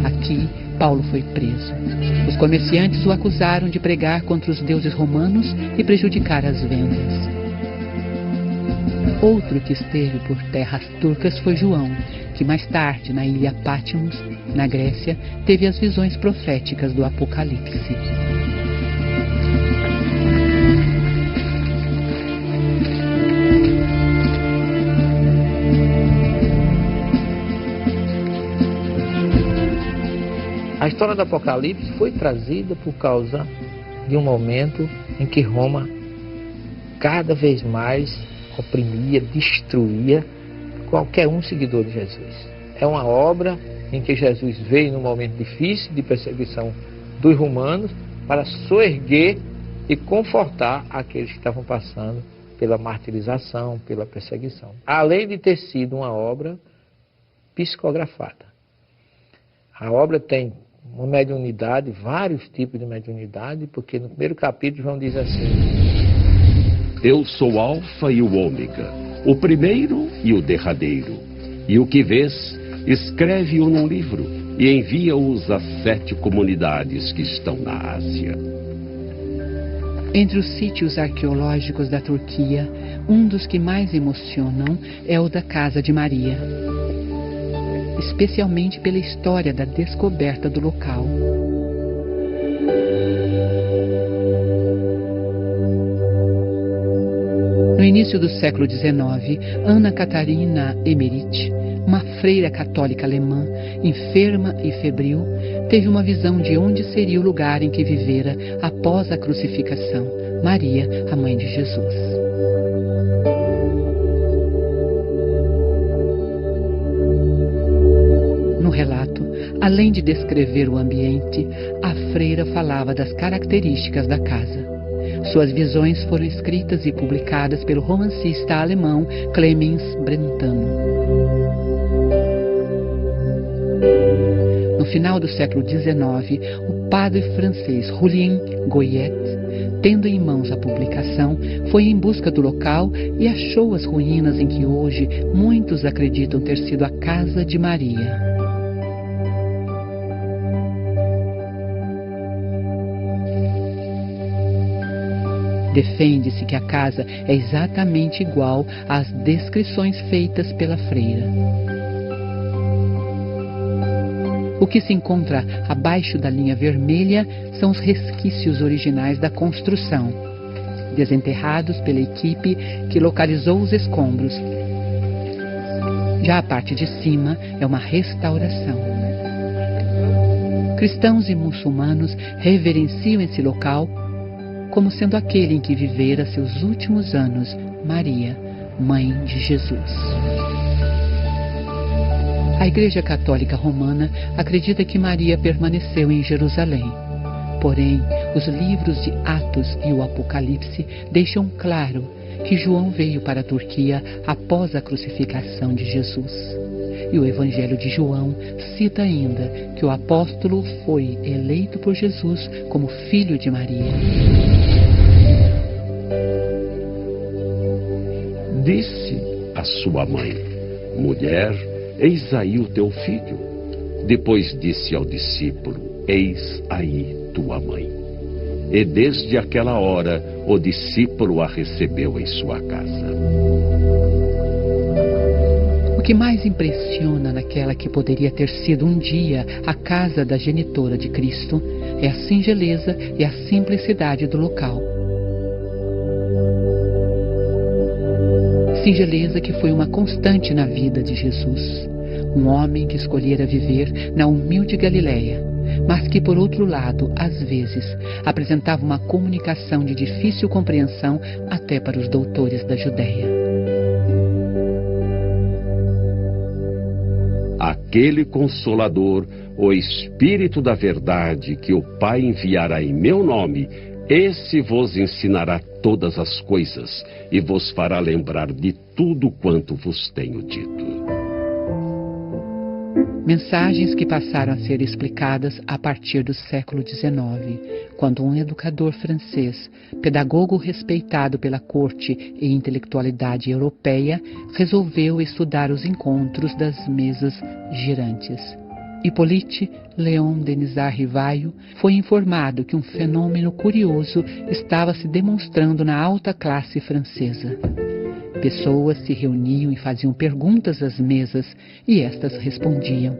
Aqui, Paulo foi preso. Os comerciantes o acusaram de pregar contra os deuses romanos e prejudicar as vendas. Outro que esteve por terras turcas foi João, que mais tarde, na ilha Patmos, na Grécia, teve as visões proféticas do Apocalipse. A história do Apocalipse foi trazida por causa de um momento em que Roma cada vez mais oprimia, destruía qualquer um seguidor de Jesus. É uma obra em que Jesus veio num momento difícil de perseguição dos romanos para soerguer e confortar aqueles que estavam passando pela martirização, pela perseguição. Além de ter sido uma obra psicografada. A obra tem uma mediunidade, vários tipos de mediunidade, porque no primeiro capítulo João diz assim: Eu sou o Alfa e o Ômega, o primeiro e o derradeiro. E o que vês, escreve-o num livro e envia-os às 7 comunidades que estão na Ásia. Entre os sítios arqueológicos da Turquia, um dos que mais emocionam é o da Casa de Maria, especialmente pela história da descoberta do local. No início do século XIX, Ana Catarina Emmerich, uma freira católica alemã, enferma e febril, teve uma visão de onde seria o lugar em que vivera após a crucificação, Maria, a mãe de Jesus. No relato, além de descrever o ambiente, a freira falava das características da casa. Suas visões foram escritas e publicadas pelo romancista alemão Clemens Brentano. No final do século XIX, o padre francês Julien Goyet, tendo em mãos a publicação, foi em busca do local e achou as ruínas em que hoje muitos acreditam ter sido a Casa de Maria. Defende-se que a casa é exatamente igual às descrições feitas pela freira. O que se encontra abaixo da linha vermelha são os resquícios originais da construção, desenterrados pela equipe que localizou os escombros. Já a parte de cima é uma restauração. Cristãos e muçulmanos reverenciam esse local como sendo aquele em que vivera seus últimos anos Maria, mãe de Jesus. A Igreja Católica Romana acredita que Maria permaneceu em Jerusalém. Porém, os livros de Atos e o Apocalipse deixam claro que João veio para a Turquia após a crucificação de Jesus. E o Evangelho de João cita ainda que o apóstolo foi eleito por Jesus como filho de Maria. Disse a sua mãe: Mulher, eis aí o teu filho. Depois disse ao discípulo: Eis aí tua mãe. E desde aquela hora o discípulo a recebeu em sua casa. O que mais impressiona naquela que poderia ter sido um dia a casa da genitora de Cristo é a singeleza e a simplicidade do local. Singeleza que foi uma constante na vida de Jesus. Um homem que escolhera viver na humilde Galileia, mas que, por outro lado, às vezes, apresentava uma comunicação de difícil compreensão até para os doutores da Judéia. Aquele Consolador, o Espírito da Verdade, que o Pai enviará em meu nome, esse vos ensinará todas as coisas e vos fará lembrar de tudo quanto vos tenho dito. Mensagens que passaram a ser explicadas a partir do século XIX, quando um educador francês, pedagogo respeitado pela corte e intelectualidade europeia, resolveu estudar os encontros das mesas girantes. Hippolyte Léon Denisard Rivaio foi informado que um fenômeno curioso estava se demonstrando na alta classe francesa. Pessoas se reuniam e faziam perguntas às mesas, e estas respondiam,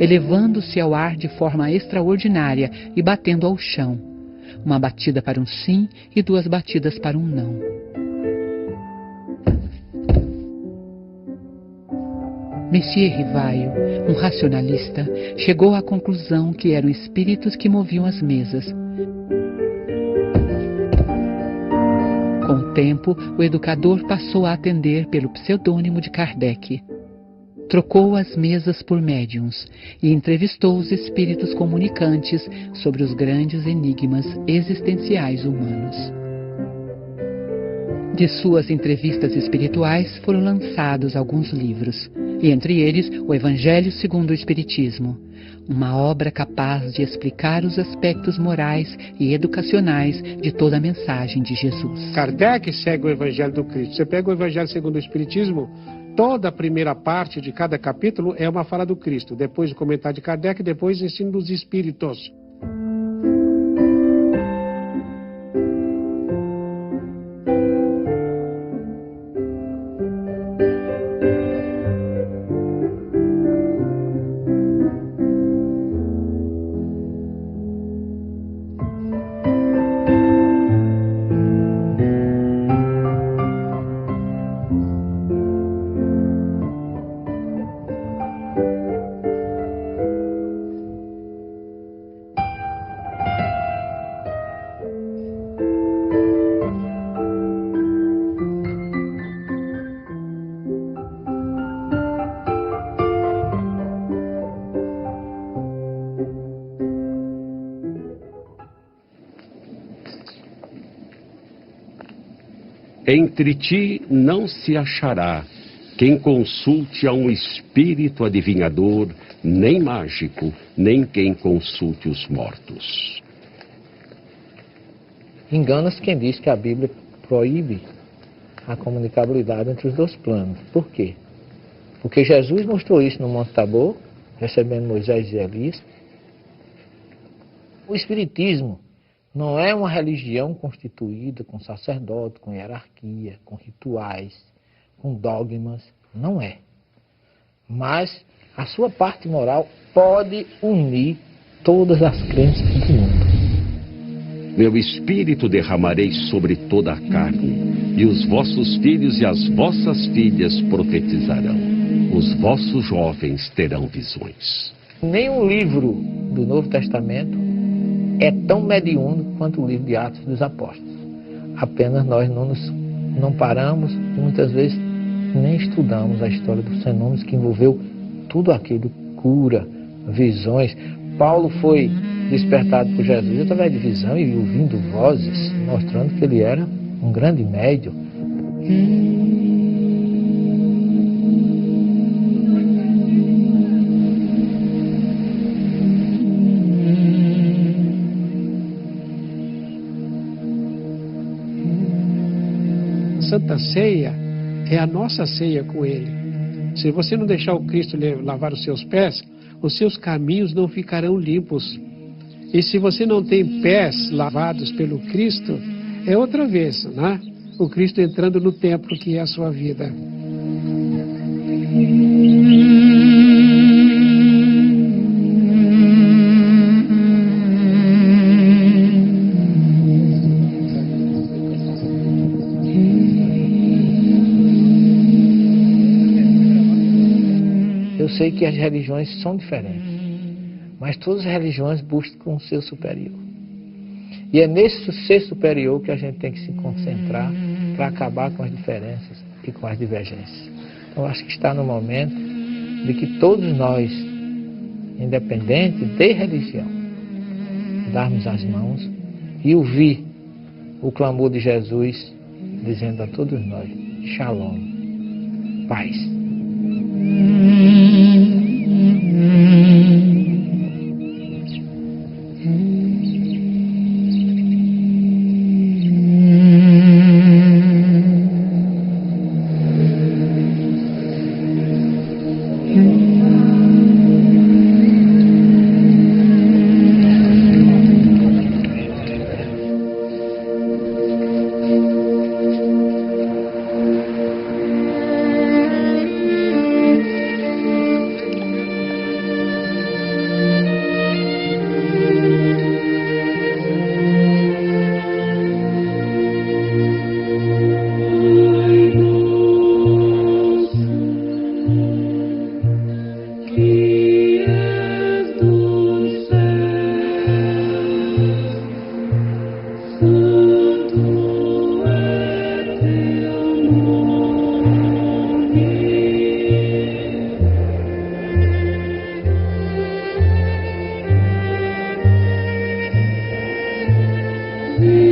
elevando-se ao ar de forma extraordinária e batendo ao chão. Uma batida para um sim e 2 batidas para um não. Monsieur Rivaio, um racionalista, chegou à conclusão que eram espíritos que moviam as mesas. Com o tempo, o educador passou a atender pelo pseudônimo de Kardec. Trocou as mesas por médiuns e entrevistou os espíritos comunicantes sobre os grandes enigmas existenciais humanos. De suas entrevistas espirituais foram lançados alguns livros, e entre eles o Evangelho segundo o Espiritismo, uma obra capaz de explicar os aspectos morais e educacionais de toda a mensagem de Jesus. Kardec segue o Evangelho do Cristo. Você pega o Evangelho segundo o Espiritismo, toda a primeira parte de cada capítulo é uma fala do Cristo, depois o comentário de Kardec, depois o ensino dos Espíritos. Entre ti não se achará quem consulte a um espírito adivinhador, nem mágico, nem quem consulte os mortos. Engana-se quem diz que a Bíblia proíbe a comunicabilidade entre os 2 planos. Por quê? Porque Jesus mostrou isso no Monte Tabor, recebendo Moisés e Elias. O Espiritismo não é uma religião constituída com sacerdote, com hierarquia, com rituais, com dogmas. Não é. Mas a sua parte moral pode unir todas as crenças do mundo. Meu espírito derramarei sobre toda a carne, e os vossos filhos e as vossas filhas profetizarão. Os vossos jovens terão visões. Nenhum livro do Novo Testamento é tão mediúnico quanto o livro de Atos dos Apóstolos. Apenas nós não paramos e muitas vezes nem estudamos a história dos fenômenos que envolveu tudo aquilo, cura, visões. Paulo foi despertado por Jesus através de visão e ouvindo vozes, mostrando que ele era um grande médium. Santa Ceia é a nossa ceia com Ele. Se você não deixar o Cristo lavar os seus pés, os seus caminhos não ficarão limpos. E se você não tem pés lavados pelo Cristo, é outra vez, né? O Cristo entrando no templo que é a sua vida. Eu sei que as religiões são diferentes, Mas todas as religiões buscam um ser superior. E é nesse ser superior que a gente tem que se concentrar para acabar com as diferenças e com as divergências. Então, acho que está no momento de que todos nós, independente de religião, darmos as mãos e ouvir o clamor de Jesus, dizendo a todos nós: Shalom, paz. Amen.